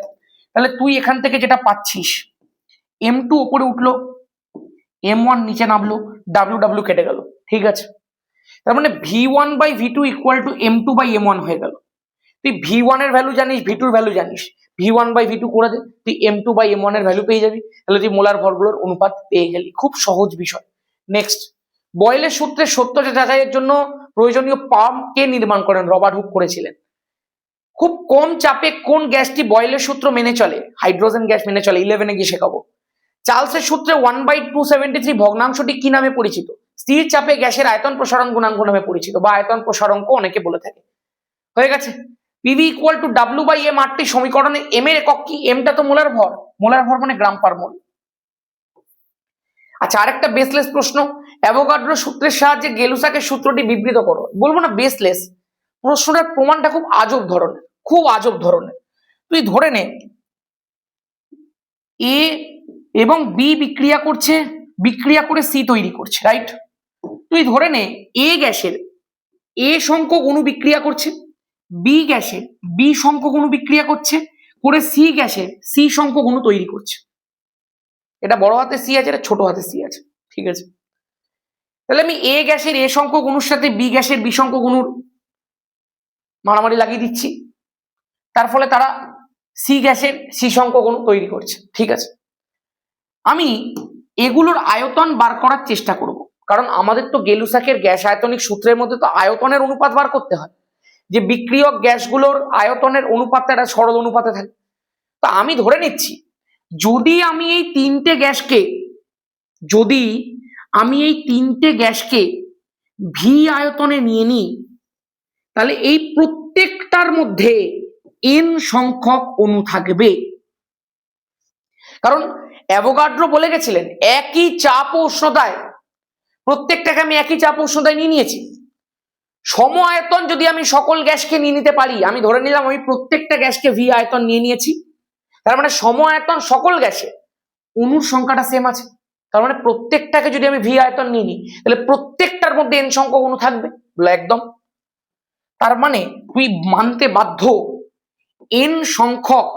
তাহলে তুই এখান থেকে যেটা পাচ্ছিস, M2 উপরে উঠলো, M1 নিচে নামলো, W কেটে গেল, ঠিক আছে। তার মানে V1/V2 ইকুয়াল টু M2/M1 হয়ে গেল। তুই V1 এর ভ্যালু জানিস, V2 এর ভ্যালু জানিস, V1/V2 করে দে, তুই M2/M1 এর ভ্যালু পেয়ে যাবি, তাহলে তুই মোলার ভরগুলোর অনুপাত পেয়ে গেলি। খুব সহজ বিষয়। নেক্সট, বয়েলের সূত্রের সত্যতা যাচাইয়ের জন্য প্রয়োজনীয় পাম্প কে নির্মাণ করেন? রবার্ট হুক করেছিলেন। খুব কম চাপে কোন গ্যাসটি বয়েলের সূত্র মেনে চলে? হাইড্রোজেন গ্যাস মেনে চলে। 11-এ গিয়ে শেখাবো। চার্লসের সূত্রে 1/273 ভগ্নাংশটি কি নামে পরিচিত? স্থির চাপে গ্যাসের আয়তন প্রসারণ গুণাঙ্ক নামে পরিচিত, বা আয়তন প্রসারণক অনেকে বলে থাকে। হয়ে গেছে। পিভি ইকুয়াল টু W/M টি সমীকরণে এম এর একক কি? এমটা তো মোলার ভর, মোলার ভর মানে গ্রাম পার মোল। আচ্ছা, আরেকটা বেসলেস প্রশ্ন, অ্যাভোগাড্রো সূত্রের সাহায্যে গেলুসাকের সূত্রটি বিবৃত করো। বলবো না বেসলেস, প্রশ্নটার প্রমাণটা খুব আজব ধরনের, খুব আজব ধরনের। তুই ধরে নে এ এবং বি বিক্রিয়া করছে, বিক্রিয়া করে সি তৈরি করছে, রাইট? তুই ধরে নে এ গ্যাসের এ সংখ্যক অণু বিক্রিয়া করছে, বি গ্যাসের বি সংখ্যক অণু বিক্রিয়া করছে, করে সি গ্যাসের সি সংখ্যক অণু তৈরি করছে। এটা বড় হাতে সি আছে, এটা ছোট হাতে সি আছে, ঠিক আছে। তাহলে আমি এ গ্যাসের এ সংখ্যক অণুর সাথে বি গ্যাসের বি সংখ্যক অণুর মারামারি লাগিয়ে দিচ্ছি, তার ফলে তারা সি গ্যাসের সি সংখ্যক অণু তৈরি করছে, ঠিক আছে। আমি এগুলোর আয়তন বার করার চেষ্টা করব, কারণ আমাদের তো গেলুসাকের গ্যাস আয়তনিক সূত্রের মধ্যে তো আয়তনের অনুপাত বার করতে হয়, যে বিক্রিয়ক গ্যাসগুলোর আয়তনের অনুপাতটা একটা সরল অনুপাতে থাকে। তো আমি ধরে নিচ্ছি, যদি আমি এই তিনটে গ্যাসকে ভি আয়তনে নিয়ে নিই, তাহলে এই প্রত্যেকটার মধ্যে এন সংখ্যক অণু থাকবে। কারণ অ্যাভোগাড্রো বলে গেছিলেন একই চাপ ও উষ্ণতায়, প্রত্যেকটাকে আমি একই চাপ ও উষ্ণতায় নিয়ে নিয়েছি। সম আয়তন যদি আমি সকল গ্যাসকে নিয়ে নিতে পারি, আমি ধরে নিলাম আমি প্রত্যেকটা গ্যাসকে ভি আয়তন নিয়ে নিয়েছি, তার মানে সম আয়তন সকল গ্যাসে অণুর সংখ্যাটা সেম আছে। তার মানে প্রত্যেকটাকে যদি আমি ভি আয়তন নিয়ে নিই, তাহলে প্রত্যেকটার মধ্যে এন সংখ্যক অণু থাকবে, বলে একদম। তার মানে তুই মানতে বাধ্য এন সংখ্যক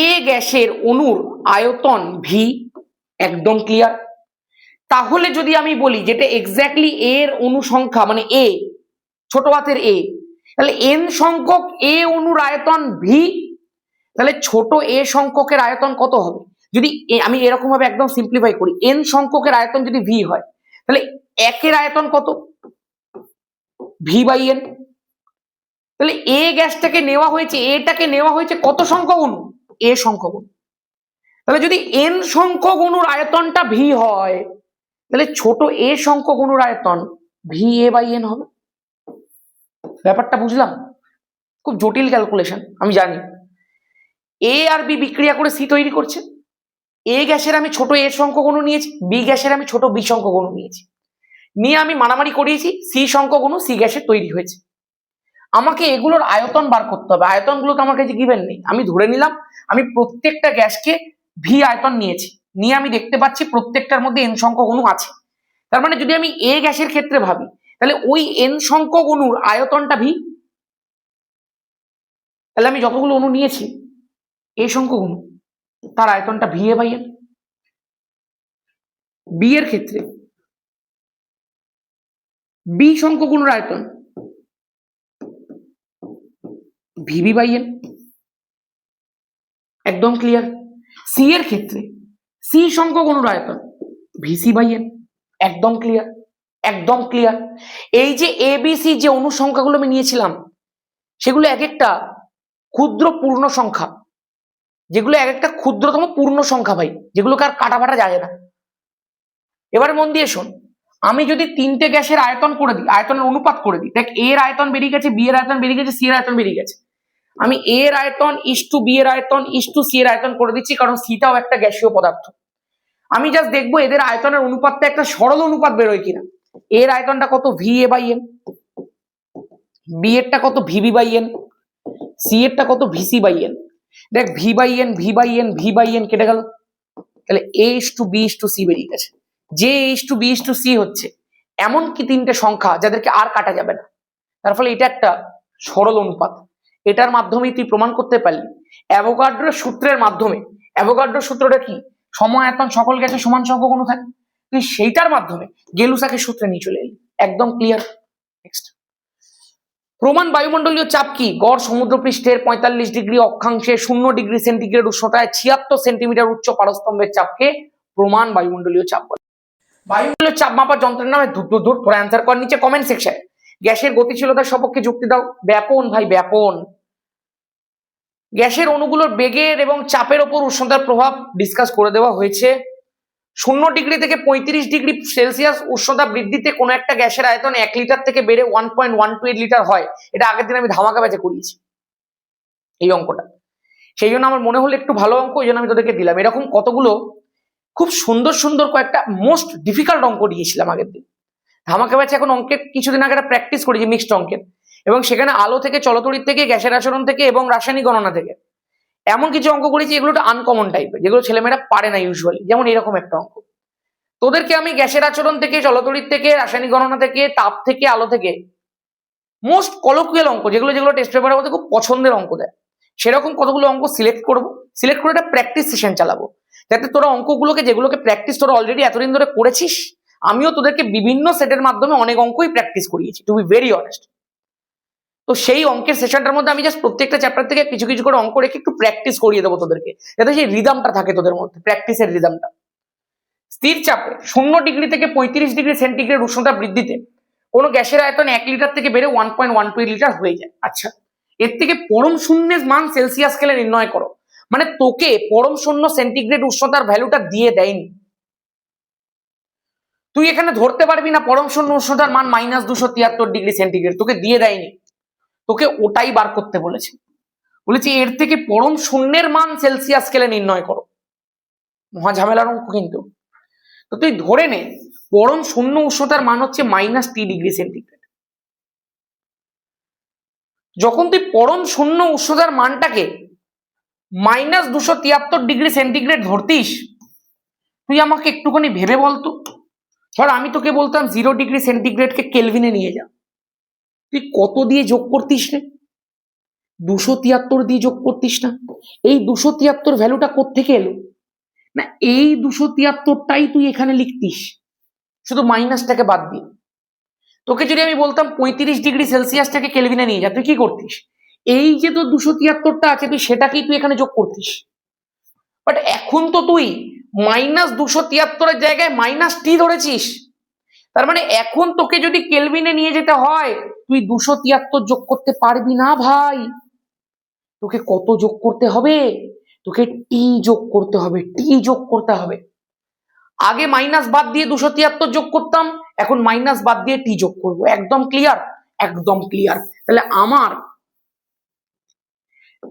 এ গ্যাসের অণুর আয়তন ভি, একদম ক্লিয়ার। তাহলে যদি আমি বলি যেটা এক্স্যাক্টলি এর অণু সংখ্যা মানে এ, ছোট হাতের এ, তাহলে এন সংখ্যক এ অণুর আয়তন ভি, তাহলে ছোট এ সংখ্যকের আয়তন কত হবে? যদি আমি এরকম ভাবে একদম সিম্পলিফাই করি, এন সংখ্যকের আয়তন যদি ভি হয়, তাহলে একের আয়তন কত? V/N। তাহলে এ গ্যাসটাকে নেওয়া হয়েছে, এটাকে নেওয়া হয়েছে কত সংখ্যক অণু? এ সংখ্যক অণু। তাহলে যদি এন সংখ্যক অণুর আয়তনটা ভি হয়, তাহলে ছোট এ সংখ্যক অণুর আয়তন VA/N হবে। ব্যাপারটা বুঝলাম? খুব জটিল ক্যালকুলেশন আমি জানি। এ আর বি বিক্রিয়া করে সি তৈরি করছে। এ গ্যাসের আমি ছোট এ সংখ্যক অণু নিয়েছি, বি গ্যাসের আমি ছোট বি সংখ্যক অণু নিয়েছি, নিয়ে আমি মারামারি করিয়েছি, সি সংখ্যক অণু সি গ্যাসের তৈরি হয়েছে। আমাকে এগুলোর আয়তন বার করতে হবে। আয়তনগুলো তো আমার কাছে গিভেন নেই। আমি ধরে নিলাম আমি প্রত্যেকটা গ্যাসকে ভি আয়তন নিয়েছি, নিয়ে আমি দেখতে পাচ্ছি প্রত্যেকটার মধ্যে এন সংখ্যক অণু আছে। তার মানে যদি আমি এ গ্যাসের ক্ষেত্রে ভাবি, তাহলে ওই এন সংখ্যক অণুর আয়তনটা ভি। তাহলে আমি যতগুলো অণু নিয়েছি এ সংখ্যক অণু, তার আয়তনটা VA/N। বি এর ক্ষেত্রে বি সংখ্যক অণুর আয়তন VB/N, একদম ক্লিয়ার। সি এর ক্ষেত্রে সি সংখ্যক অণুর আয়তন VC/N, একদম ক্লিয়ার, একদম ক্লিয়ার। এই যে ABC যে অণু সংখ্যাগুলো আমি নিয়েছিলাম, সেগুলো এক একটা ক্ষুদ্র পূর্ণ সংখ্যা, যেগুলো এক একটা ক্ষুদ্রতম পূর্ণ সংখ্যা ভাই, যেগুলোকে আর কাটাবাটা যায় না। এবারে মন দিয়ে শোন, আমি যদি তিনটে গ্যাসের আয়তন করে দিই, আয়তনের অনুপাত করে দিই, দেখ এর আয়তন বেরিয়ে গেছে, বি এর আয়তন বেরিয়ে গেছে, সি এর আয়তন বেরিয়ে গেছে। আমি এর আয়তন ইস টু বি এর আয়তন ইস টু সি এর আয়তন করে দিচ্ছি, কারণ সিটাও একটা গ্যাসীয় পদার্থ। আমি জাস্ট দেখবো এদের আয়তনের অনুপাতটা একটা সরল অনুপাত বেরোয় কিনা। এর আয়তনটা কত V A by N, B এরটা কত ভিবি বাই এন, সি এরটা কত ভিসি বাই এন। দেখ V by N V by N V by N কেটে গেল, তাহলে A is to B is to C বেরিয়ে গেছে। যে A is to B is to C হচ্ছে এমন কি তিনটে সংখ্যা যাদেরকে আর কাটা যাবে না, তার ফলে এটা একটা সরল অনুপাত। এটার মাধ্যমে তুই প্রমাণ করতে পারলি অ্যাভোগাড্রোর সূত্রের মাধ্যমে। অ্যাভোগাড্রোর সূত্রটা কি? সময় আয়তন সকল গ্যাসের সমান সংখ্যক অনুপাত। তুই সেইটার মাধ্যমে গেলুসাকের সূত্রে নিয়ে চলে এলি, একদম ক্লিয়ার। নেক্সট, প্রমাণ বায়ুমণ্ডলীয় চাপ কি? গড় সমুদ্রপৃষ্ঠের 45 ডিগ্রি অক্ষাংশে 0 ডিগ্রি সেন্টিগ্রেড উষ্ণতায় 76 সেন্টিমিটার উচ্চ পারস্তম্ভের চাপকে প্রমাণ বায়ুমণ্ডলীয় চাপ বলে। বায়ুমণ্ডলীয় চাপ মাপার যন্ত্রের নামে ধূর তোরা অ্যান্সার কর নিচে কমেন্ট সেকশনে। গ্যাসের গতিশীলতার সপক্ষে যুক্তি দাও। ব্যাপন ভাই ব্যাপন। গ্যাসের অণুগুলোর বেগের এবং চাপের ওপর উষ্ণতার প্রভাব ডিসকাস করে দেওয়া হয়েছে। 0 ডিগ্রি থেকে 35 ডিগ্রি সেলসিয়াস উষ্ণতা বৃদ্ধিতে কোনো একটা গ্যাসের আয়তন 1 লিটার থেকে বেড়ে 1.128 লিটার হয়। এটা আগের দিন আমি ধামাকা ব্যাচে করিয়েছি এই অঙ্কটা, সেই জন্য আমার মনে হলো একটু ভালো অঙ্ক, ওই জন্য আমি তোদেরকে দিলাম। এরকম কতগুলো খুব সুন্দর সুন্দর কয়েকটা মোস্ট ডিফিকাল্ট অঙ্ক দিয়েছিলাম আগের দিন ধামাকা ব্যাচে। এখন অঙ্কের কিছুদিন আগে একটা প্র্যাকটিস করেছি মিক্সড অঙ্কের, এবং সেখানে আলো থেকে, চলতড়িৎ থেকে, গ্যাসের আচরণ থেকে এবং রাসায়নিক গণনা থেকে এমন কিছু অঙ্ক করেছি এগুলো একটা আনকমন টাইপের, যেগুলো ছেলেমেয়েরা পারে না ইউজুয়ালি। যেমন এরকম একটা অঙ্ক, তোদেরকে আমি গ্যাসের আচরণ থেকে, চলতড়িৎ থেকে, রাসায়নিক গণনা থেকে, তাপ থেকে, আলো থেকে মোস্ট কলোকুয়াল অঙ্ক, যেগুলো যেগুলো টেস্ট পেপারের মধ্যে খুব পছন্দের অঙ্ক দেয়, সেরকম কতগুলো অঙ্ক সিলেক্ট করব। সিলেক্ট করে একটা প্র্যাকটিস সেশন চালাবো, যাতে তোরা অঙ্কগুলোকে, যেগুলোকে প্র্যাকটিস তোরা অলরেডি এতদিন ধরে করেছিস, আমিও তোদেরকে বিভিন্ন সেটের মাধ্যমে অনেক অঙ্কই প্র্যাকটিস করিয়েছি, টু বি ভেরি অনেস্ট। তো সেই অঙ্কের সেশনটার মধ্যে আমি জাস্ট প্রত্যেকটা চ্যাপ্টার থেকে কিছু কিছু করে অঙ্ক রেখে একটু প্র্যাকটিস করিয়ে দেবো তোদেরকে, যাতে সেই রিদমটা থাকে তোদের মধ্যে, প্র্যাকটিসের রিদমটা। স্থির চাপে 0 ডিগ্রি থেকে 35 ডিগ্রি সেন্টিগ্রেড উষ্ণতা বৃদ্ধিতে কোনো গ্যাসের আয়তন 1 লিটার থেকে বেড়ে 1.12 লিটার হয়ে যায়। আচ্ছা, এর থেকে পরম শূন্যের মান সেলসিয়াস স্কেলে নির্ণয় করো। মানে তোকে পরম শূন্য সেন্টিগ্রেড উষ্ণতার ভ্যালুটা দিয়ে দেয়নি, তুই এখানে ধরতে পারবি না পরম শূন্য উষ্ণতার মান -273 ডিগ্রি সেন্টিগ্রেড, তোকে দিয়ে দেয়নি, তোকে ওটাই বার করতে বলেছে। বলেছি এর থেকে পরম শূন্যের মান সেলসিয়াস স্কেলে নির্ণয় করো। মহা ঝামেলার অঙ্ক কিন্তু। তো তুই ধরে নে পরম শূন্য উষ্ণতার মান হচ্ছে -T ডিগ্রি সেন্টিগ্রেড। যখন তুই পরম শূন্য উষ্ণতার মানটাকে -273 ডিগ্রি সেন্টিগ্রেড ধরতিস, তুই আমাকে একটুখানি ভেবে বলতো, ধর আমি তোকে বলতাম 0 ডিগ্রি সেন্টিগ্রেডকে কেলভিনে নিয়ে যা, তুই কত দিয়ে যোগ করতিস রে? 273 দিয়ে যোগ করতিস না? এই 273 ভ্যালুটা কোত্থেকে এলো? না এই 273টাই তুই এখানে লিখতিস, শুধু মাইনাসটাকে বাদ দিয়ে। তোকে যদি আমি বলতাম 35 ডিগ্রি সেলসিয়াসটাকে কেলভিনে নিয়ে যা, তুই কি করতিস? এই যে তোর 273টা আছে তুই সেটাকেই তুই এখানে যোগ করতিস। বাট এখন তো তুই -273 জায়গায় -T ধরেছিস, তার মানে এখন তোকে যদি কেলভিনে নিয়ে যেতে হয় তুই 273 যোগ করতে পারবি না ভাই। তোকে কত যোগ করতে হবে? তোকে টি যোগ করতে হবে, টি যোগ করতে হবে। আগে মাইনাস বাদ দিয়ে 273 যোগ করতাম, এখন মাইনাস বাদ দিয়ে টি যোগ করবো। একদম ক্লিয়ার? একদম ক্লিয়ার। তাহলে আমার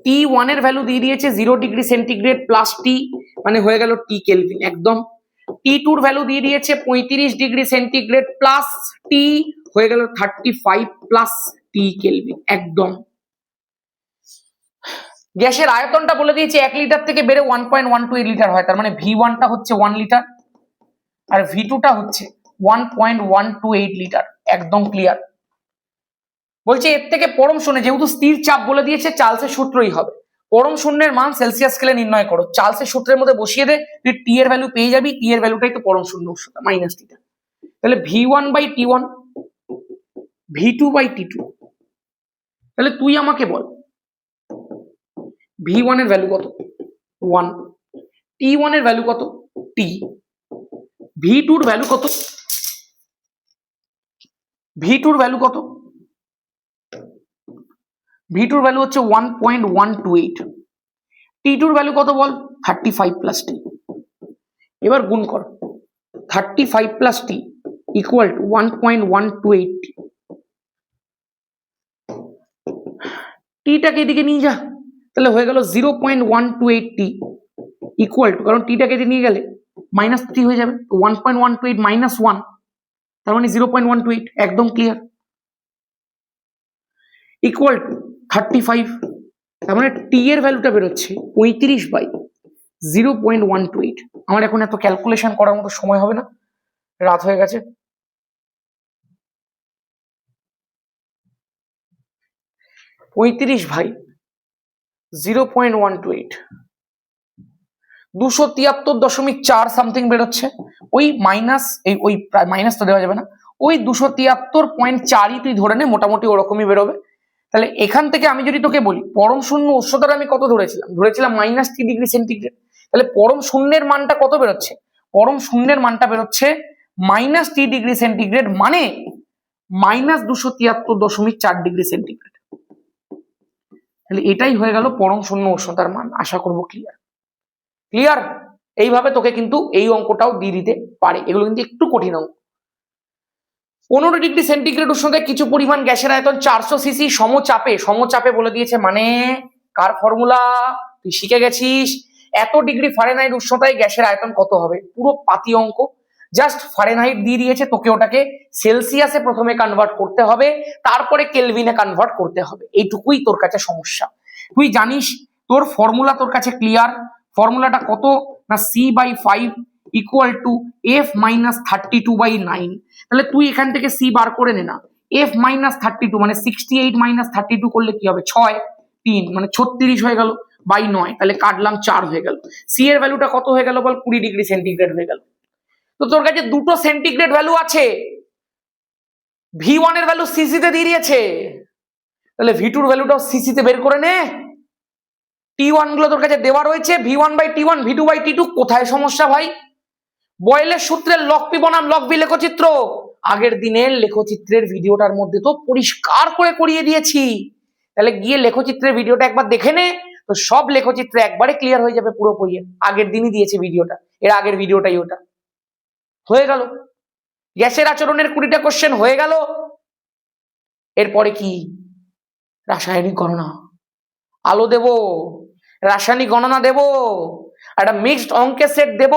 T1 এর ভ্যালু দিয়ে দিয়েছে 0 ডিগ্রি সেন্টিগ্রেড প্লাস টি, মানে হয়ে গেল টি কেলভিন একদম। T2 এর ভ্যালু দিয়ে দিয়েছে 35 ডিগ্রি সেন্টিগ্রেড প্লাস টি, হয়ে গেল 35 প্লাস টি কেলভিন একদম। গ্যাসের আয়তনটা বলে দিয়েছে 1 লিটার থেকে বেড়ে 1.128 লিটার হয়, তার মানে V1টা হচ্ছে 1 লিটার আর V2টা হচ্ছে 1.128 লিটার। একদম ক্লিয়ার। বলছে এর থেকে পরম শূন্য, যেহেতু স্থির চাপ বলে দিয়েছে চার্লসের সূত্রই হবে। পরম শূন্যের মান সেলসিয়াস স্কেলে নির্ণয় করো। চার্লসের সূত্রের মধ্যে বসিয়ে দে, তুই টি এর ভ্যালু পেয়ে যাবি। টি এর ভ্যালুটাই তো পরম শূন্য উষ্ণতা, -Tটা। তাহলে V1/T1, V2/T2। তাহলে তুই আমাকে বল V1 এর ভ্যালু কত? 1। T1 এর ভ্যালু কত? T। V2 এর ভ্যালু কত? V2 এর ভ্যালু কত? V2 এর ভ্যালু হচ্ছে 1.128। T2 এর ভ্যালু কত বল? 35 প্লাস টি। এবার গুণ কর, 35 প্লাস টি ইকুয়াল টু 1.128। টিটাকে এদিকে নিয়ে যা, তাহলে হয়ে গেল 0.128 টি ইকুয়াল টু, কারণ টিটাকে এদিকে নিয়ে গেলে -3 হয়ে যাবে। 1.128 -1, তার মানে 0.128, একদম ক্লিয়ার। ইকুয়াল টু 35, তার মানে টি এর ভ্যালুটা বেরোচ্ছে 35/0.128। আমার এখন এত ক্যালকুলেশন করার মতো সময় হবে না, রাত হয়ে গেছে। 35/0.128, 273.4 সামথিং বেরোচ্ছে। ওই মাইনাস, ওই মাইনাস তো দেওয়া যাবে না, ওই 273.4ই তুই ধরে নে, মোটামুটি ওরকমই বেরোবে। তাহলে এখান থেকে আমি যদি তোকে বলি পরম শূন্য উষ্ণতার আমি কত ধরেছিলাম -3°C। তাহলে পরম শূন্যের মানটা কত বেরোচ্ছে? পরম শূন্যের মানটা বেরোচ্ছে -3°C, মানে -273.4°C। তাহলে এটাই হয়ে গেল পরম শূন্য উষ্ণতার মান। আশা করবো ক্লিয়ার। ক্লিয়ার? এইভাবে তোকে কিন্তু এই অঙ্কটাও দিয়ে দিতে পারে, এগুলো কিন্তু একটু কঠিন অঙ্ক। 15°C উষ্ণতায় কিছু পরিমাণ গ্যাসের আয়তন 400 সিসি সমচাপে বলে দিয়েছে, মানে কার ফর্মুলা তুই শিখে গেছিস। এত ডিগ্রি ফারেনহাইট উষ্ণতায় গ্যাসের আয়তন কত হবে, পুরো পাতি অঙ্ক। জাস্ট ফারেনহাইট দিয়ে দিয়েছে, তোকে ওটাকে সেলসিয়াসে প্রথমে কনভার্ট করতে হবে, তারপরে কেলভিনে কনভার্ট করতে হবে। এইটুকুই তোর কাছে সমস্যা। তুই জানিস তোর ফর্মুলা তোর কাছে ক্লিয়ার। ফর্মুলাটা কত না C/5 ইকুয়াল টু F - 32/9। তাহলে তুই এখান থেকে সি বার করে নে না। F - 32 মানে 68 - 32 করলে কি হবে, 6 3 মানে 36 হয়ে গেল বাই 9, তাহলে কাটলাম 4 হয়ে গেল। সি এর ভ্যালুটা কত হয়ে গেল বল, 20°C হয়ে গেল। তো তোর কাছে দুটো সেন্টিগ্রেড ভ্যালু আছে, V1 এর ভ্যালু সিসি তে দিয়ে দিয়েছে, তাহলে V2 এর ভ্যালুটাও সিসি তে বের করে নে। T1 গুলো তোর কাছে দেওয়া রয়েছে, V1/T1 V2/T2। কোথায় সমস্যা ভাই? বয়েলের সূত্রের লগ পি বনাম লগ বি লেখচিত্র আগের দিনের লেখচিত্রের ভিডিওটার মধ্যে তো পরিষ্কার করে করিয়ে দিয়েছি। তাহলে গিয়ে লেখচিত্রের ভিডিওটা একবার দেখে নে, তো সব লেখচিত্র একবারে ক্লিয়ার হয়ে যাবে পুরো বইয়ের। আগের দিনই দিয়েছে ভিডিওটা, এর আগের ভিডিওটাই ওটা। হয়ে গেল গ্যাসের আচরণের 20টা কোশ্চেন হয়ে গেল। এরপরে কি? রাসায়নিক গণনা। আলো দেব, রাসায়নিক গণনা দেব, একটা মিক্সড অঙ্কের সেট দেব,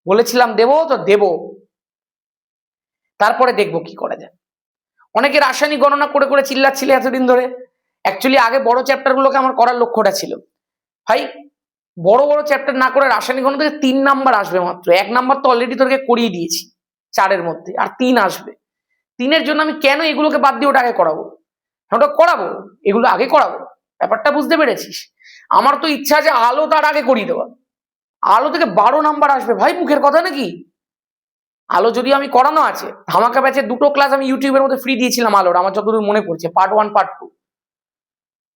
বলেছিলাম দেব তো দেব। তারপরে দেখবো কি করা যায়। অনেকে রাসায়নিক গণনা করে করে চিল্লাচ্ছিলে এতদিন ধরে। অ্যাকচুয়ালি আগে বড় চ্যাপ্টার গুলোকে আমার করার লক্ষ্যটা ছিল, ভাই বড় বড় চ্যাপ্টার না করে রাসায়নিক গণনা থেকে 3 নাম্বার আসবে মাত্র। 1 নাম্বার তো অলরেডি তোকে করিয়ে দিয়েছি 4-এর মধ্যে, আর 3 আসবে। 3-এর জন্য আমি কেন এগুলোকে বাদ দিয়ে ওটা আগে করাবো? ওটা করাবো, এগুলো আগে করাবো। ব্যাপারটা বুঝতে পেরেছিস? আমার তো ইচ্ছা যে আলো তার আগে করিয়ে দেওয়া। আলো থেকে 12 নাম্বার আসবে ভাই, মুখের কথা নাকি? আলো যদি আমি করানো আছে, ধামাকা ব্যাচের 2টো ক্লাস আমি ইউটিউবের মধ্যে ফ্রি দিয়েছিলাম আলোর, আমার যতদূর মনে পড়ছে, পার্ট 1 পার্ট 2।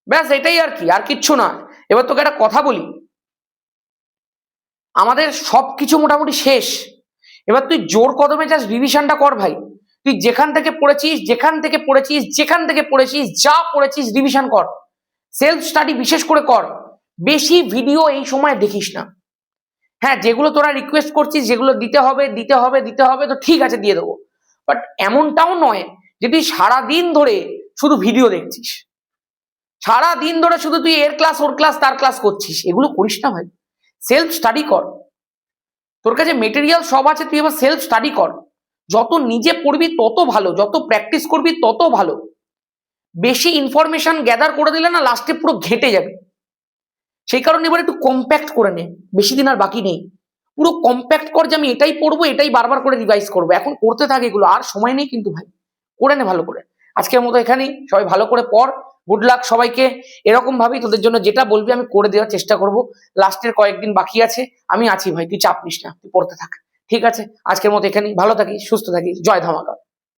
ব্যাস এটাই আর কি, আর কিচ্ছু না। এবার তোকে একটা কথা বলি, আমাদের সবকিছু মোটামুটি শেষ। এবার তুই জোর কদমে জাস্ট রিভিশনটা কর ভাই। তুই যেখান থেকে পড়েছিস যা পড়েছিস রিভিশন কর, সেলফ স্টাডি বিশেষ করে কর। বেশি ভিডিও এই সময় দেখিস না। হ্যাঁ, যেগুলো তোরা রিকোয়েস্ট করছিস, যেগুলো দিতে হবে তো ঠিক আছে দিয়ে দেবো, বাট এমনটাও নয় যে তুই সারাদিন ধরে শুধু ভিডিও দেখছিস, সারাদিন ধরে শুধু তুই এর ক্লাস ওর ক্লাস তার ক্লাস করছিস। এগুলো করিস না ভাই, সেলফ স্টাডি কর। তোর কাছে মেটেরিয়াল সব আছে, তুই এবার সেলফ স্টাডি কর। যত নিজে পড়বি তত ভালো, যত প্র্যাকটিস করবি তত ভালো। বেশি ইনফরমেশন গ্যাদার করে দিলে না লাস্টে পুরো ঘেটে যাবে। সেই কারণে এবার একটু কম্প্যাক্ট করে নে, বেশি দিন আর বাকি নেই। পুরো কম্প্যাক্ট কর যে আমি এটাই পড়বো, এটাই বারবার করে রিভাইজ করবো। এখন করতে থাকে এগুলো, আর সময় নেই কিন্তু ভাই, করে নে ভালো করে। আজকের মতো এখানেই, সবাই ভালো করে পড়। গুড লাক সবাইকে। এরকম ভাবেই তোদের জন্য যেটা বলবি আমি করে দেওয়ার চেষ্টা করব। লাস্টের কয়েকদিন বাকি আছে, আমি আছি ভাই, তুই চাপ নিস না, তুই পড়তে থাক, ঠিক আছে? আজকের মতো এখানেই, ভালো থাকিস, সুস্থ থাকিস, জয় ধামাকা।